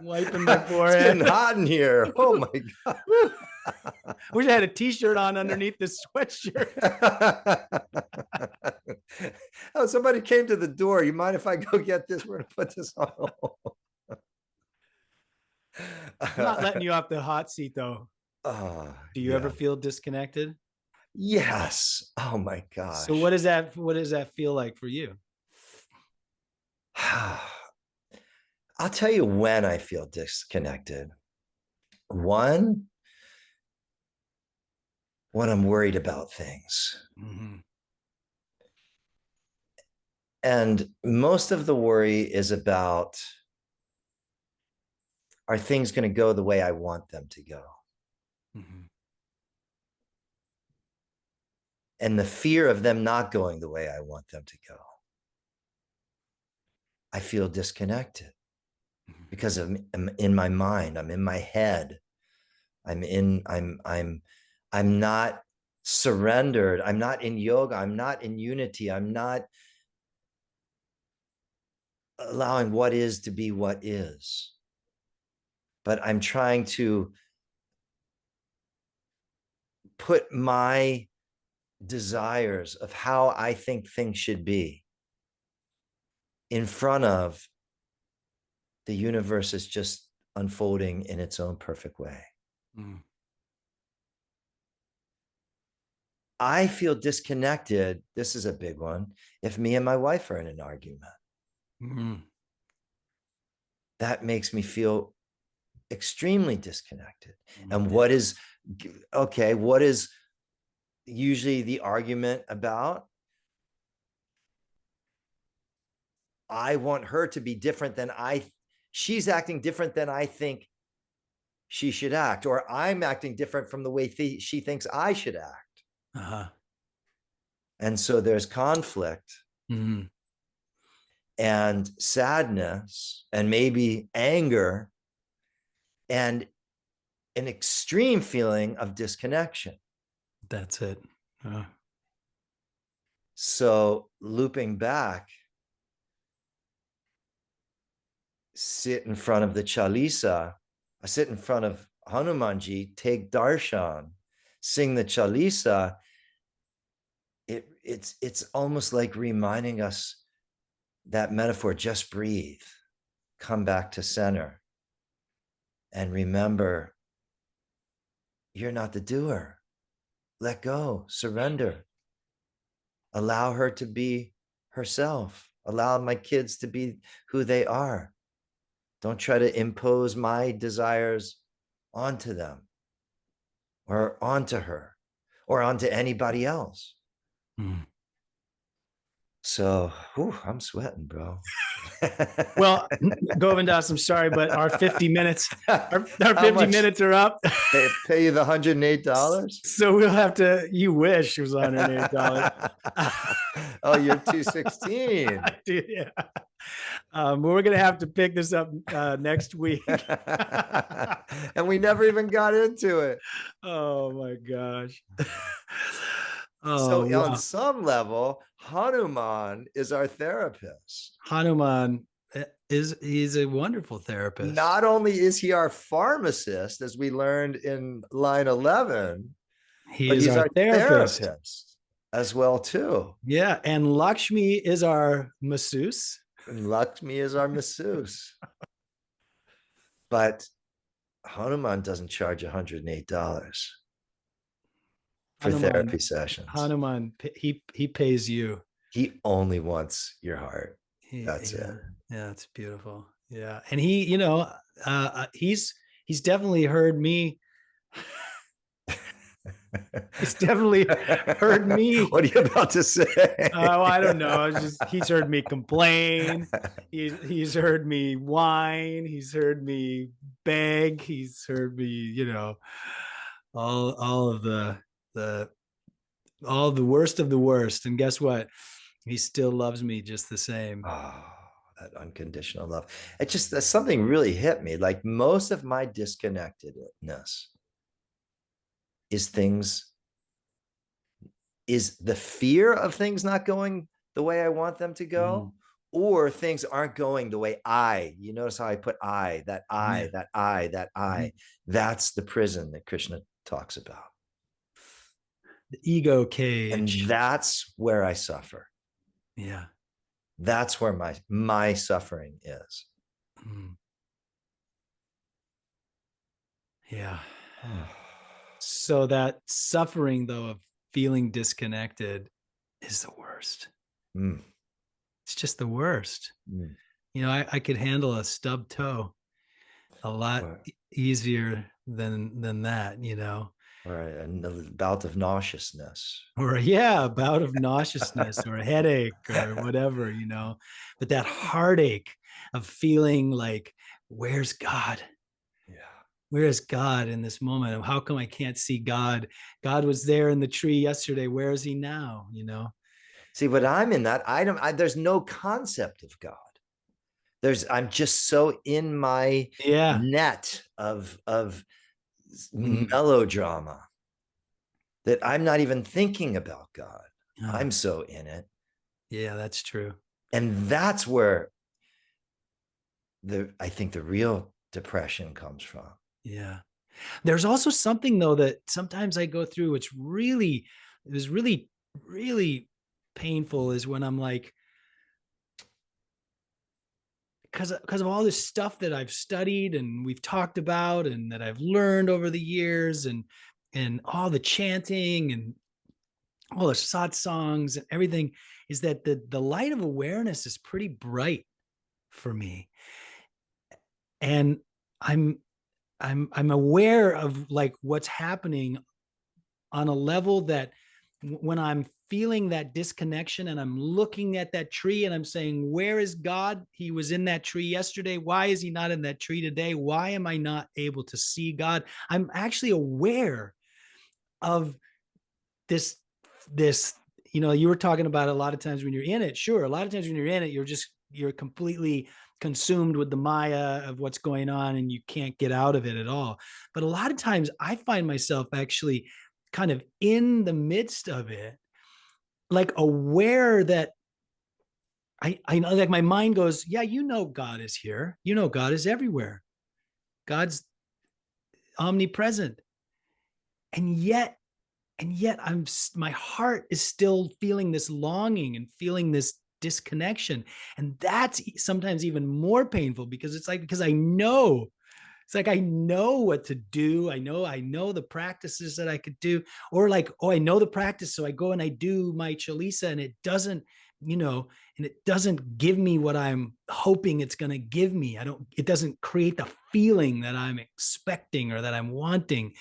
wiping my forehead. It's getting hot in here. Oh my god. Wish I had a t-shirt on underneath this sweatshirt. Oh, somebody came to the door. You mind if I go get this? We're gonna put this on. I'm not letting you off the hot seat, though. Do you ever feel disconnected? Yes. Oh my gosh. So what does that feel like for you? I'll tell you when I feel disconnected. One, when I'm worried about things. Mm-hmm. And most of the worry is about, are things going to go the way I want them to go? Mm-hmm. And the fear of them not going the way I want them to go. I feel disconnected because I'm in my mind. I'm in my head. I'm not surrendered. I'm not in yoga. I'm not in unity. I'm not allowing what is to be what is. But I'm trying to put my desires of how I think things should be in front of the universe is just unfolding in its own perfect way. Mm. I feel disconnected. This is a big one. If me and my wife are in an argument, that makes me feel extremely disconnected. And what is usually the argument about? I want her to be different than she's acting different than I think she should act, or I'm acting different from the way she thinks I should act. Uh-huh. And so there's conflict and sadness and maybe anger and an extreme feeling of disconnection. That's it. So looping back, sit in front of the Chalisa, sit in front of Hanumanji, take darshan, sing the Chalisa. It's almost like reminding us that metaphor, just breathe, come back to center, and remember, you're not the doer. Let go, surrender. Allow her to be herself. Allow my kids to be who they are. Don't try to impose my desires onto them or onto her or onto anybody else. So, I'm sweating, bro. Well, Govindas, I'm sorry, but our 50 minutes, our How 50 much? minutes are up. Pay you the $108? So we'll have to, you wish it was $108. Oh, you're 216. Dude, yeah. We're going to have to pick this up next week. And we never even got into it. Oh my gosh. So Oh, on wow. some level, Hanuman is our therapist. Hanuman he's a wonderful therapist. Not only is he our pharmacist, as we learned in line 11, but He's he's our our therapist as well too. Yeah, and Lakshmi is our masseuse. And Lakshmi is our masseuse. But Hanuman doesn't charge $108 for therapy sessions. Hanuman, he pays you. He only wants your heart. That's it. Yeah, it's beautiful. Yeah, and he, he's definitely heard me. He's definitely heard me. What are you about to say? Oh, I don't know. He's heard me complain. He's heard me whine. He's heard me beg. He's heard me, all of the worst of the worst. And guess what? He still loves me just the same. Oh, that unconditional love. It just, something really hit me. Like, most of my disconnectedness is the fear of things not going the way I want them to go, or things aren't going the way you notice how I put that I. That's the prison that Krishna talks about. The ego cage. And that's where I suffer. Yeah. That's where my suffering is. Yeah. So that suffering, though, of feeling disconnected is the worst. It's just the worst. I could handle a stubbed toe a lot easier than that, Or a bout of nauseousness. Or a bout of nauseousness or a headache or whatever, But that heartache of feeling like, where's God? Yeah. Where is God in this moment? How come I can't see God? God was there in the tree yesterday. Where is he now? See, but I'm in that. There's no concept of God. I'm just so in my net of melodrama that I'm not even thinking about God. I'm so in it. Yeah, that's true. And that's where I think the real depression comes from. Yeah. There's also something, though, that sometimes I go through, which is really, really painful, is when I'm like, because of all this stuff that I've studied and we've talked about and that I've learned over the years, and all the chanting and all the satsangs and everything, is that the light of awareness is pretty bright for me. And I'm aware of like what's happening on a level that when I'm feeling that disconnection and I'm looking at that tree and I'm saying, where is God? He was in that tree yesterday. Why is he not in that tree today? Why am I not able to see God? I'm actually aware of this, you were talking about a lot of times when you're in it. Sure. A lot of times when you're in it, you're completely consumed with the Maya of what's going on and you can't get out of it at all. But a lot of times I find myself actually kind of in the midst of it, like aware that I know, like my mind goes, yeah, God is here. God is everywhere. God's omnipresent. And yet my heart is still feeling this longing and feeling this disconnection. And that's sometimes even more painful because it's like, because I know, it's like, I know what to do. I know the practices that I could do, or like, oh, I know the practice. So I go and I do my Chalisa and it doesn't, and it doesn't give me what I'm hoping it's going to give me. It doesn't create the feeling that I'm expecting or that I'm wanting.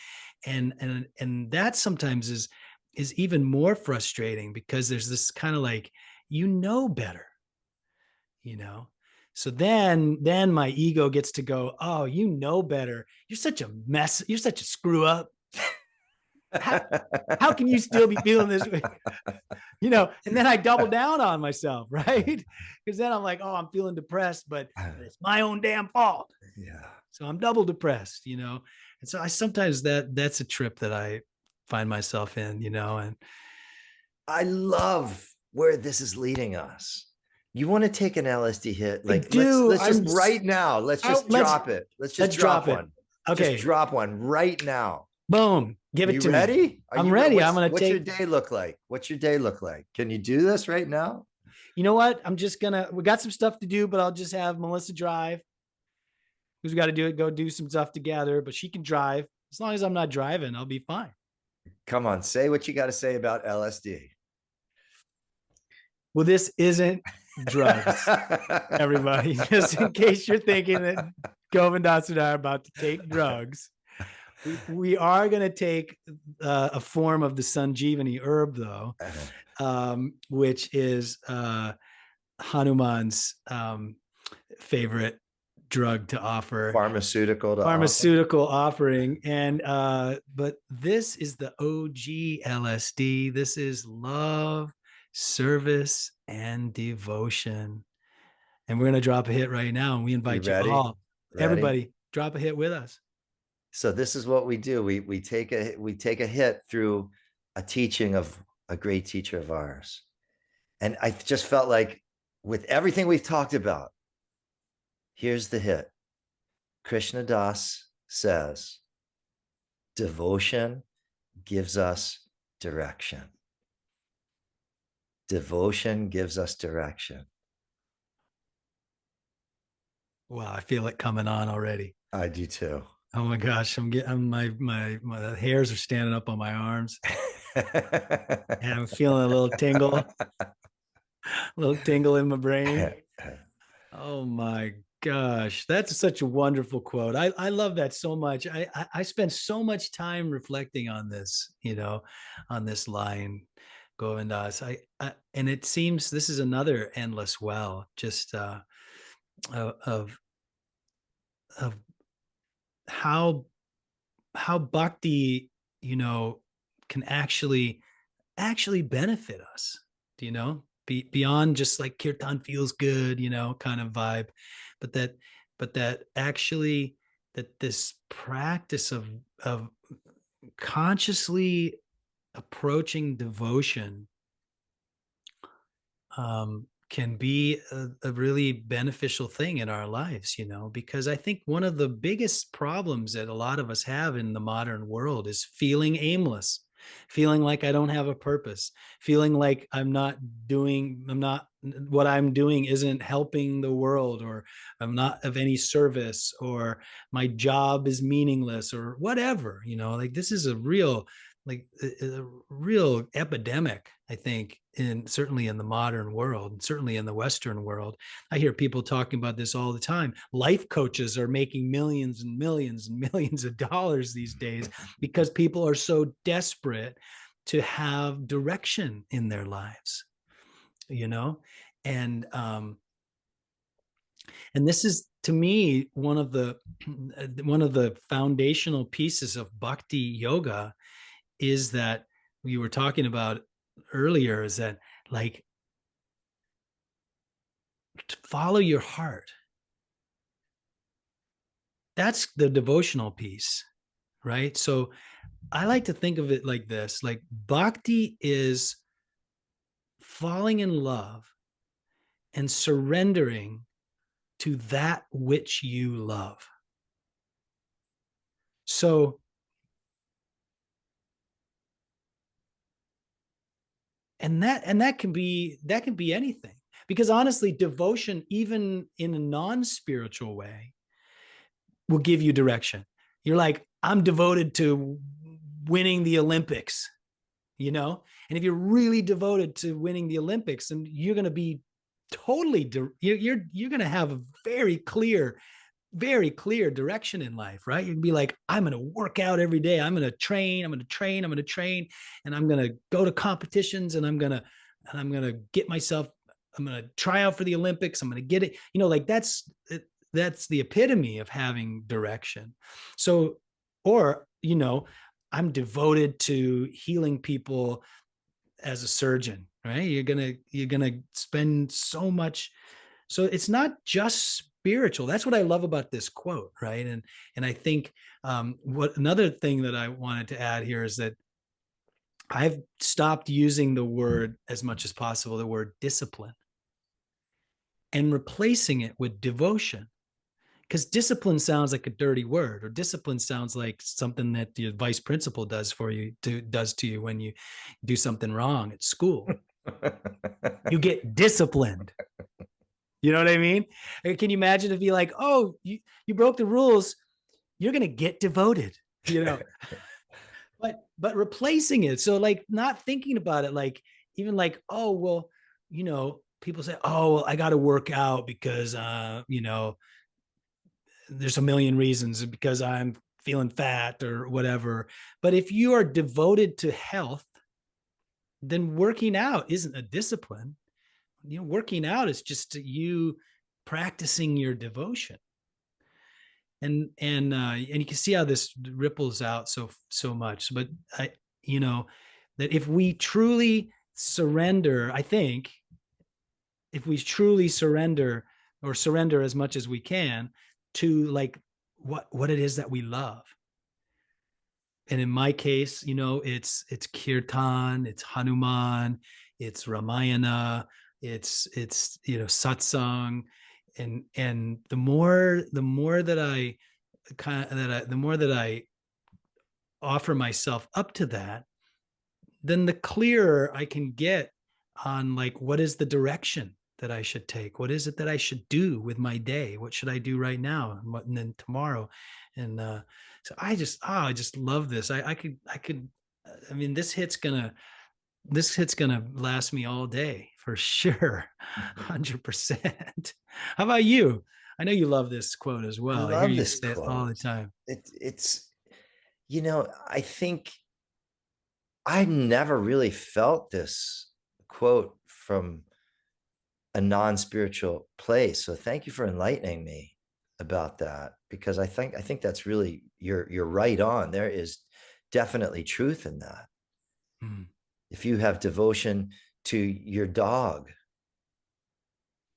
And that sometimes is even more frustrating because there's this kind of like, you know better, you know? So then my ego gets to go, oh, you know better. You're such a mess. You're such a screw up. How can you still be feeling this way? You know, and then I double down on myself, right? Because then I'm like, oh, I'm feeling depressed, but it's my own damn fault. Yeah. So I'm double depressed, you know? And so I sometimes that's a trip that I find myself in, you know, and I love where this is leading us. You want to take an LSD hit? Like, let's just right now. Let's just drop it. Let's drop one. Okay. Just drop one right now. Boom. Give it to me. Ready? I'm ready. I'm going to What's your day look like? What's your day look like? Can you do this right now? You know what? We got some stuff to do, but I'll just have Melissa drive. Because we got to go do some stuff together, but she can drive. As long as I'm not driving, I'll be fine. Come on, say what you got to say about LSD. Well, this isn't drugs, everybody. Just in case you're thinking that Govind and I are about to take drugs. We are going to take a form of the Sanjeevani herb, though, which is Hanuman's favorite drug to offer, pharmaceutical offering. And but this is the OG LSD. This is love, service, and devotion. And we're going to drop a hit right now, and we invite you all, everybody, drop a hit with us. So this is what we do. We take a hit through a teaching of a great teacher of ours. And I just felt like, with everything we've talked about, here's the hit. Krishna Das says, devotion gives us direction. Devotion gives us direction. Wow, I feel it coming on already. I do too. Oh my gosh, my hairs are standing up on my arms. And I'm feeling a little tingle in my brain. Oh my gosh, that's such a wonderful quote. I love that so much. I spent so much time reflecting on this, you know, on this line, Govindas. And it seems this is another endless well, just of how bhakti, you know, can actually benefit us, you know, beyond just like kirtan feels good, you know, kind of vibe, but that actually, that this practice of consciously approaching devotion can be a really beneficial thing in our lives, you know, because I think one of the biggest problems that a lot of us have in the modern world is feeling aimless, feeling like I don't have a purpose, feeling like what I'm doing isn't helping the world, or I'm not of any service, or my job is meaningless, or whatever, you know, like this is a real epidemic, I think, certainly in the modern world, and certainly in the Western world. I hear people talking about this all the time. Life coaches are making millions and millions and millions of dollars these days because people are so desperate to have direction in their lives, you know? And this is, to me, one of the foundational pieces of Bhakti Yoga, is that we were talking about earlier, is that, like, to follow your heart. That's the devotional piece, right? So I like to think of it like this, like bhakti is falling in love and surrendering to that which you love. So and that can be anything, because honestly, devotion, even in a non-spiritual way, will give you direction. You're like, I'm devoted to winning the Olympics, you know? And if you're really devoted to winning the Olympics, then you're going to be totally, you're going to have a very clear direction in life, right? You'd be like, I'm going to work out every day. I'm going to train, and I'm going to go to competitions, and I'm going to get myself to try out for the Olympics. I'm going to get it. Like that's the epitome of having direction. So, or, I'm devoted to healing people as a surgeon, right? You're going to spend so much. So it's not just spiritual. That's what I love about this quote, right? And I think what another thing that I wanted to add here is that I've stopped using the word as much as possible, the word discipline, and replacing it with devotion. Because discipline sounds like a dirty word, or discipline sounds like something that the vice principal does to you when you do something wrong at school. You get disciplined. You know what I mean? Can you imagine if you're like, oh, you broke the rules, you're gonna get devoted, but replacing it. So like not thinking about it, like even like, oh, well, people say, oh, well, I got to work out because, there's a million reasons, because I'm feeling fat or whatever. But if you are devoted to health, then working out isn't a discipline. Working out is just you practicing your devotion. And you can see how this ripples out so much. But that if we truly surrender, I think if we truly surrender, or surrender as much as we can to like what it is that we love. And in my case, it's kirtan, it's Hanuman, it's Ramayana, it's satsang. And the more that I offer myself up to that, then the clearer I can get on like, what is the direction that I should take? What is it that I should do with my day? What should I do right now? And then tomorrow. And so I just love this. I mean, this hit's gonna last me all day for sure. 100%. How about you? I know you love this quote as well. I hear you say it all the time. It's I think I never really felt this quote from a non-spiritual place. So thank you for enlightening me about that, because I think that's really, you're right on. There is definitely truth in that. If you have devotion to your dog,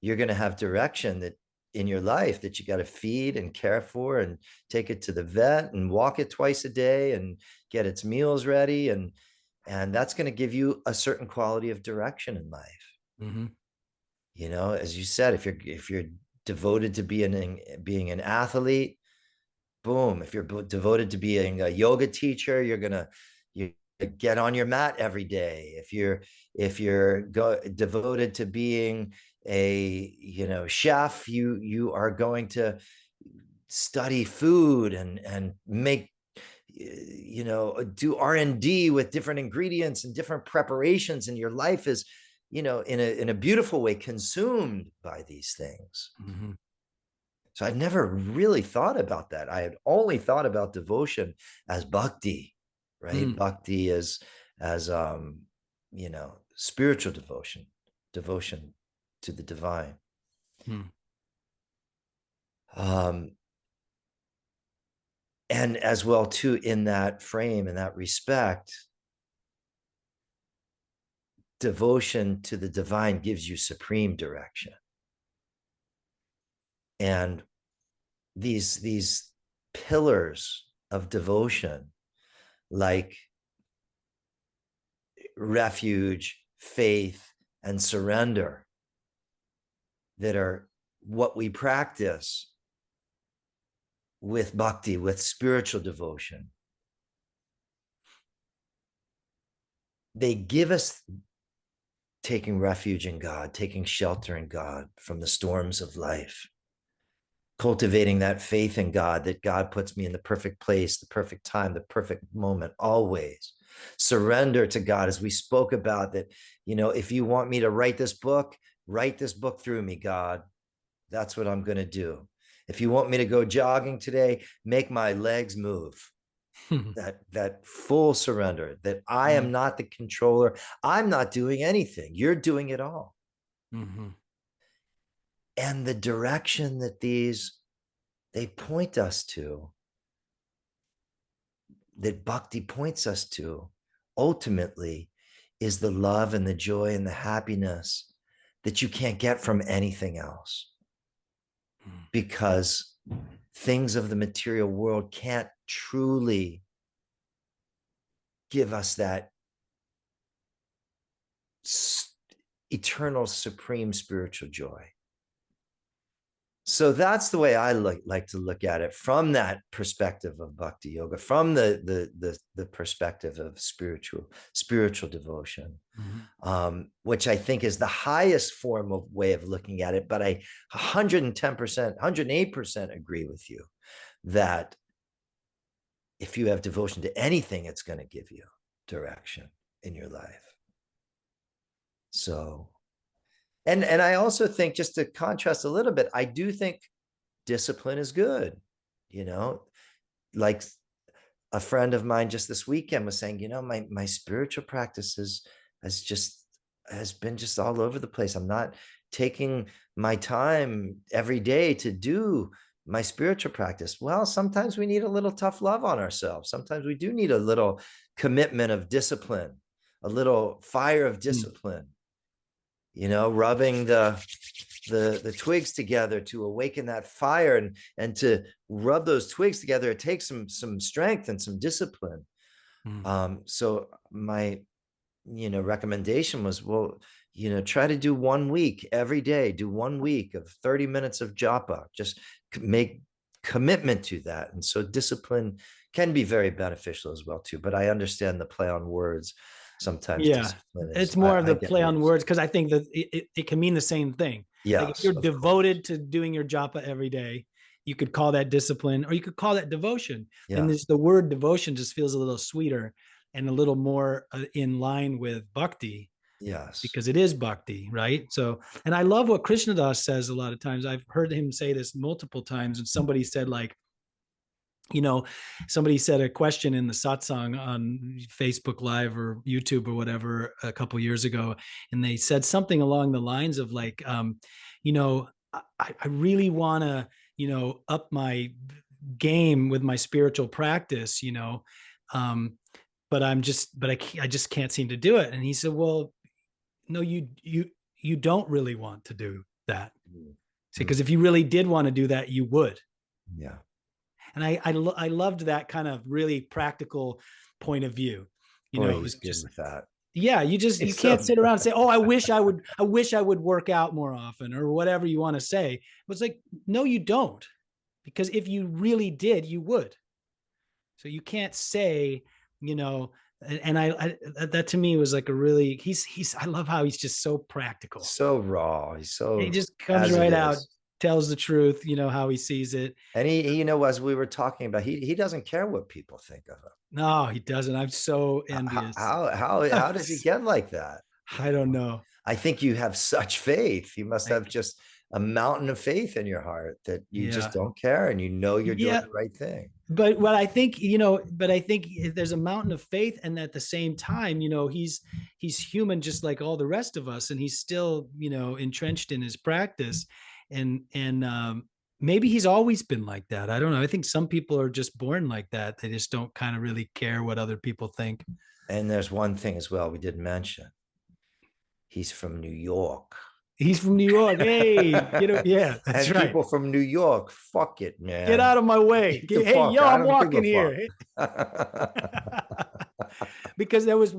you're going to have direction that in your life that you got to feed and care for and take it to the vet and walk it twice a day and get its meals ready. And that's going to give you a certain quality of direction in life. Mm-hmm. As you said, if you're devoted to being an athlete, boom. If you're devoted to being a yoga teacher, you get on your mat every day. If you're devoted to being a chef, you are going to study food and make do R&D with different ingredients and different preparations, and your life is in a beautiful way consumed by these things. Mm-hmm. So I never really thought about that. I had only thought about devotion as bhakti, right? Bhakti as spiritual devotion to the divine. And as well too, in that frame, in that respect, devotion to the divine gives you supreme direction. And these pillars of devotion, like refuge, faith, and surrender, that are what we practice with bhakti, with spiritual devotion, they give us taking refuge in God, taking shelter in God from the storms of life, cultivating that faith in God, that God puts me in the perfect place, the perfect time, the perfect moment, always. Surrender to God, as we spoke about, that, if you want me to write this book through me, God. That's what I'm going to do. If you want me to go jogging today, make my legs move. that full surrender, that I am not the controller. I'm not doing anything. You're doing it all. Mm-hmm. And the direction that they point us to, that bhakti points us to, ultimately is the love and the joy and the happiness that you can't get from anything else. Because things of the material world can't truly give us that eternal, supreme spiritual joy. So that's the way I like to look at it, from that perspective of bhakti yoga, from the perspective of spiritual devotion, which I think is the highest form of way of looking at it. But I 110%, 108% agree with you that if you have devotion to anything, it's going to give you direction in your life. So, and I also think, just to contrast a little bit, I do think discipline is good. Like a friend of mine just this weekend was saying, my spiritual practices has been just all over the place. I'm not taking my time every day to do my spiritual practice. Well, sometimes we need a little tough love on ourselves. Sometimes we do need a little commitment of discipline, a little fire of discipline, rubbing the twigs together to awaken that fire, and to rub those twigs together. It takes some strength and some discipline. So my, recommendation was, well, try to do 1 week every day, do 1 week of 30 minutes of japa, just make commitment to that. And so discipline can be very beneficial as well too, but I understand the play on words. Sometimes discipline is, it's more of the I play on words, because I think that it can mean the same thing. Yes, like if you're devoted to doing your japa every day, you could call that discipline, or you could call that devotion. Yeah. And the word devotion just feels a little sweeter and a little more in line with bhakti. Yes. Because it is bhakti, right? So, and I love what Krishnadas says a lot of times. I've heard him say this multiple times, and somebody said, like, somebody said a question in the satsang on Facebook Live or YouTube or whatever a couple years ago, and they said something along the lines of like, I really want to, up my game with my spiritual practice, but I just can't seem to do it. And he said, well, no, you don't really want to do that, because if you really did want to do that, you would. Yeah. And I loved that kind of really practical point of view. It was good with that. Yeah, you can't sit around and say, oh, I wish I would work out more often, or whatever you want to say. It's like, no, you don't, because if you really did, you would. So you can't say, and I that to me was like a really, I love how he's just so practical, so raw. He just comes right out, tells the truth, how he sees it. And he, as we were talking about, he doesn't care what people think of him. No, he doesn't. I'm so envious. How does he get like that? I don't know. I think you have such faith. You must have just a mountain of faith in your heart that you just don't care, and you're doing the right thing. But what I think, there's a mountain of faith, and at the same time, he's human just like all the rest of us, and he's still, entrenched in his practice, and maybe he's always been like that. I don't know. I think some people are just born like that. They just don't kind of really care what other people think. And there's one thing as well we didn't mention. He's from New York. He's from New York. Hey, yeah, that's right. People from New York, fuck it, man. Get out of my way. Hey, yo, I'm walking here. Because there was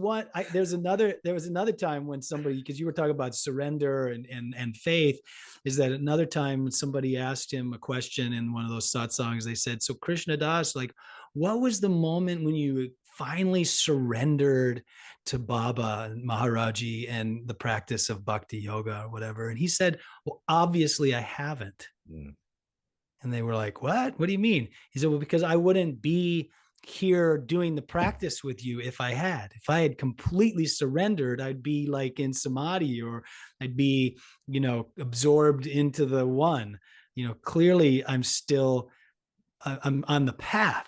another time when somebody, because you were talking about surrender and faith, is that another time when somebody asked him a question in one of those satsangs, they said, so Krishna Das, like, what was the moment when you finally surrendered to Baba and Maharaji and the practice of Bhakti Yoga or whatever? And he said, well, obviously I haven't. And they were like, what do you mean? He said, well, because I wouldn't be here doing the practice with you if I had completely surrendered. I'd be like in samadhi, or I'd be, absorbed into the one. Clearly I'm on the path.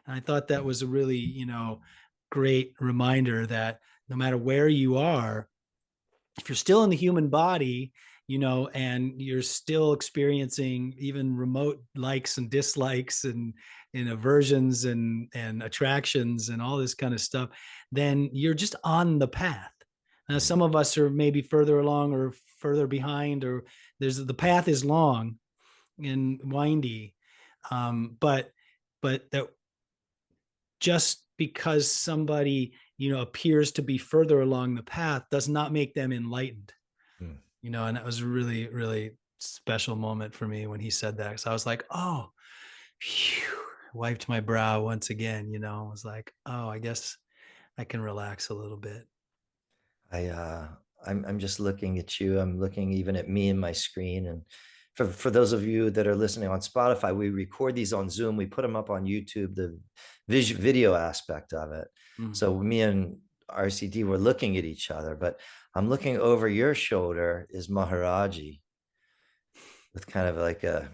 And I thought that was a really, great reminder that no matter where you are, if you're still in the human body, and you're still experiencing even remote likes and dislikes and aversions and attractions and all this kind of stuff, then you're just on the path. Now, some of us are maybe further along or further behind, or the path is long and windy. But that just because somebody, appears to be further along the path does not make them enlightened. And that was a really, really special moment for me when he said that. So I was like, oh, phew, wiped my brow once again, I was like, oh, I guess I can relax a little bit. I'm just looking at you. I'm looking even at me and my screen. And for those of you that are listening on Spotify, we record these on Zoom. We put them up on YouTube, the video aspect of it. So me and RCD were looking at each other, but I'm looking over your shoulder is Maharaji with kind of like a,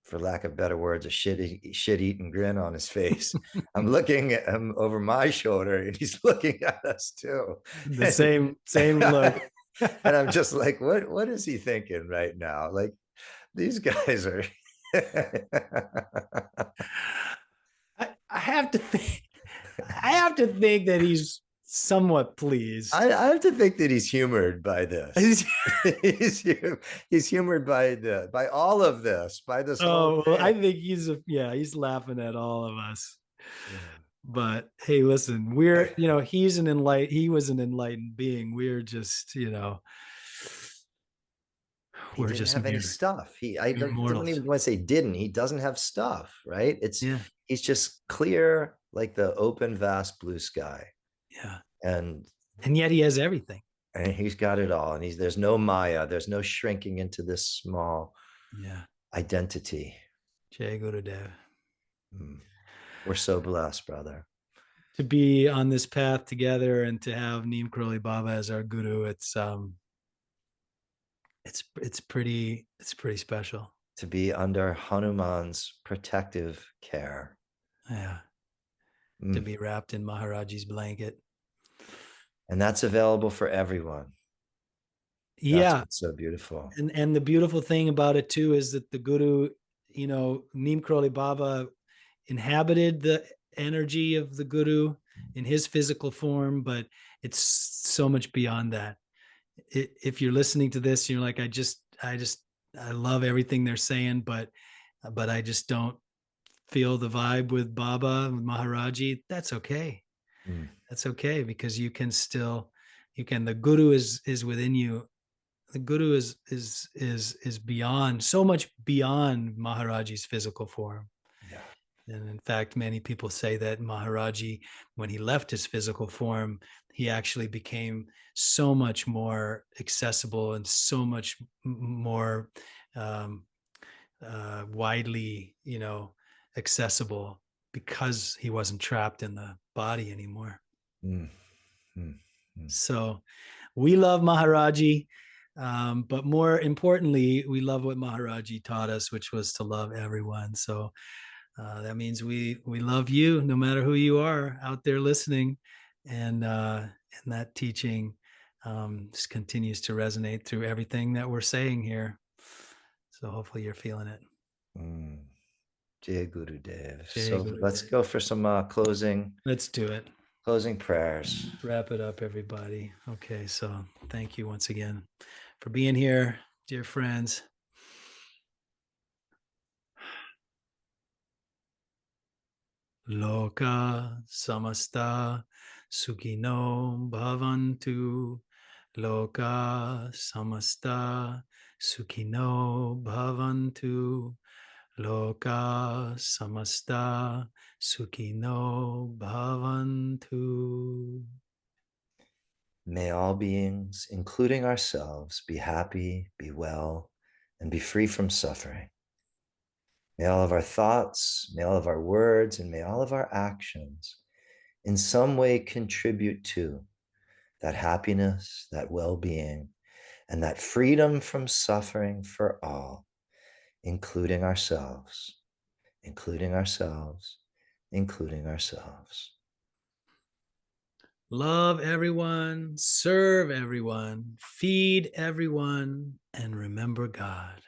for lack of better words, a shit-eating grin on his face. I'm looking at him over my shoulder and he's looking at us too. The same look. And I'm just like, what is he thinking right now? Like, these guys are I have to think that he's somewhat pleased. I have to think that he's humored by this. he's humored by all of this, by this. Oh, well, I think he's laughing at all of us. Yeah. But hey, listen, he was an enlightened being. We're just, we're just have any stuff. I don't even want to say didn't. He doesn't have stuff, right? He's just clear like the open, vast blue sky. Yeah. And yet he has everything. And he's got it all. And there's no Maya. There's no shrinking into this small identity. Jai Gurudev. We're so blessed, brother, to be on this path together and to have Neem Karoli Baba as our guru. It's pretty special to be under Hanuman's protective care. Yeah. To be wrapped in Maharaji's blanket. And that's available for everyone. That's so beautiful. And the beautiful thing about it too is that the guru, Neem Karoli Baba inhabited the energy of the guru in his physical form, but it's so much beyond that. If you're listening to this, you're like, I love everything they're saying, but I just don't feel the vibe with Baba, with Maharaji. That's okay. That's okay, because the guru is within you. The guru is beyond, so much beyond Maharaji's physical form. Yeah. And in fact, many people say that Maharaji, when he left his physical form, he actually became so much more accessible and so much more widely, accessible, because he wasn't trapped in the body anymore. So we love Maharaji, but more importantly, we love what Maharaji taught us, which was to love everyone. So that means we love you, no matter who you are out there listening, and that teaching just continues to resonate through everything that we're saying here. So hopefully you're feeling it. Jai Gurudev. Let's go for some closing. Let's do it. Closing prayers. Wrap it up, everybody. Okay, so thank you once again for being here, dear friends. Loka samasta sukhino bhavantu. Loka samasta sukhino bhavantu. Loka samasta sukhino bhavantu. May all beings, including ourselves, be happy, be well, and be free from suffering. May all of our thoughts, may all of our words, and may all of our actions in some way contribute to that happiness, that well-being, and that freedom from suffering for all, including ourselves, including ourselves, including ourselves. Love everyone, serve everyone, feed everyone, and remember God.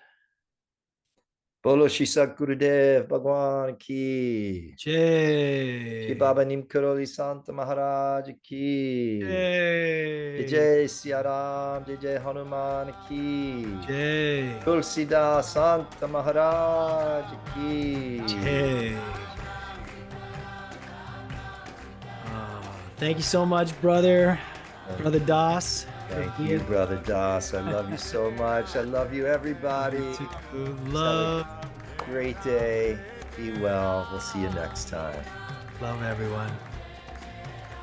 Bolo Shri Satgurudev Bhagwan ki. Jai. Shri Baba Neem Karoli Sant Maharaj ki. Jai. Jai Siya Ram, Jai Hanuman ki. Jai. Tulsidas Sant Maharaj ki. Jai. Thank you so much, brother Das. Thank you, Brother Das. I love you so much. I love you, everybody. Love. Great day. Be well. We'll see you next time. Love everyone.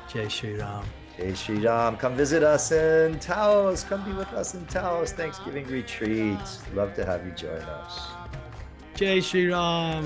Jai Shri Ram. Jai Shri Ram. Come visit us in Taos. Come be with us in Taos. Thanksgiving retreats. Love to have you join us. Jai Shri Ram.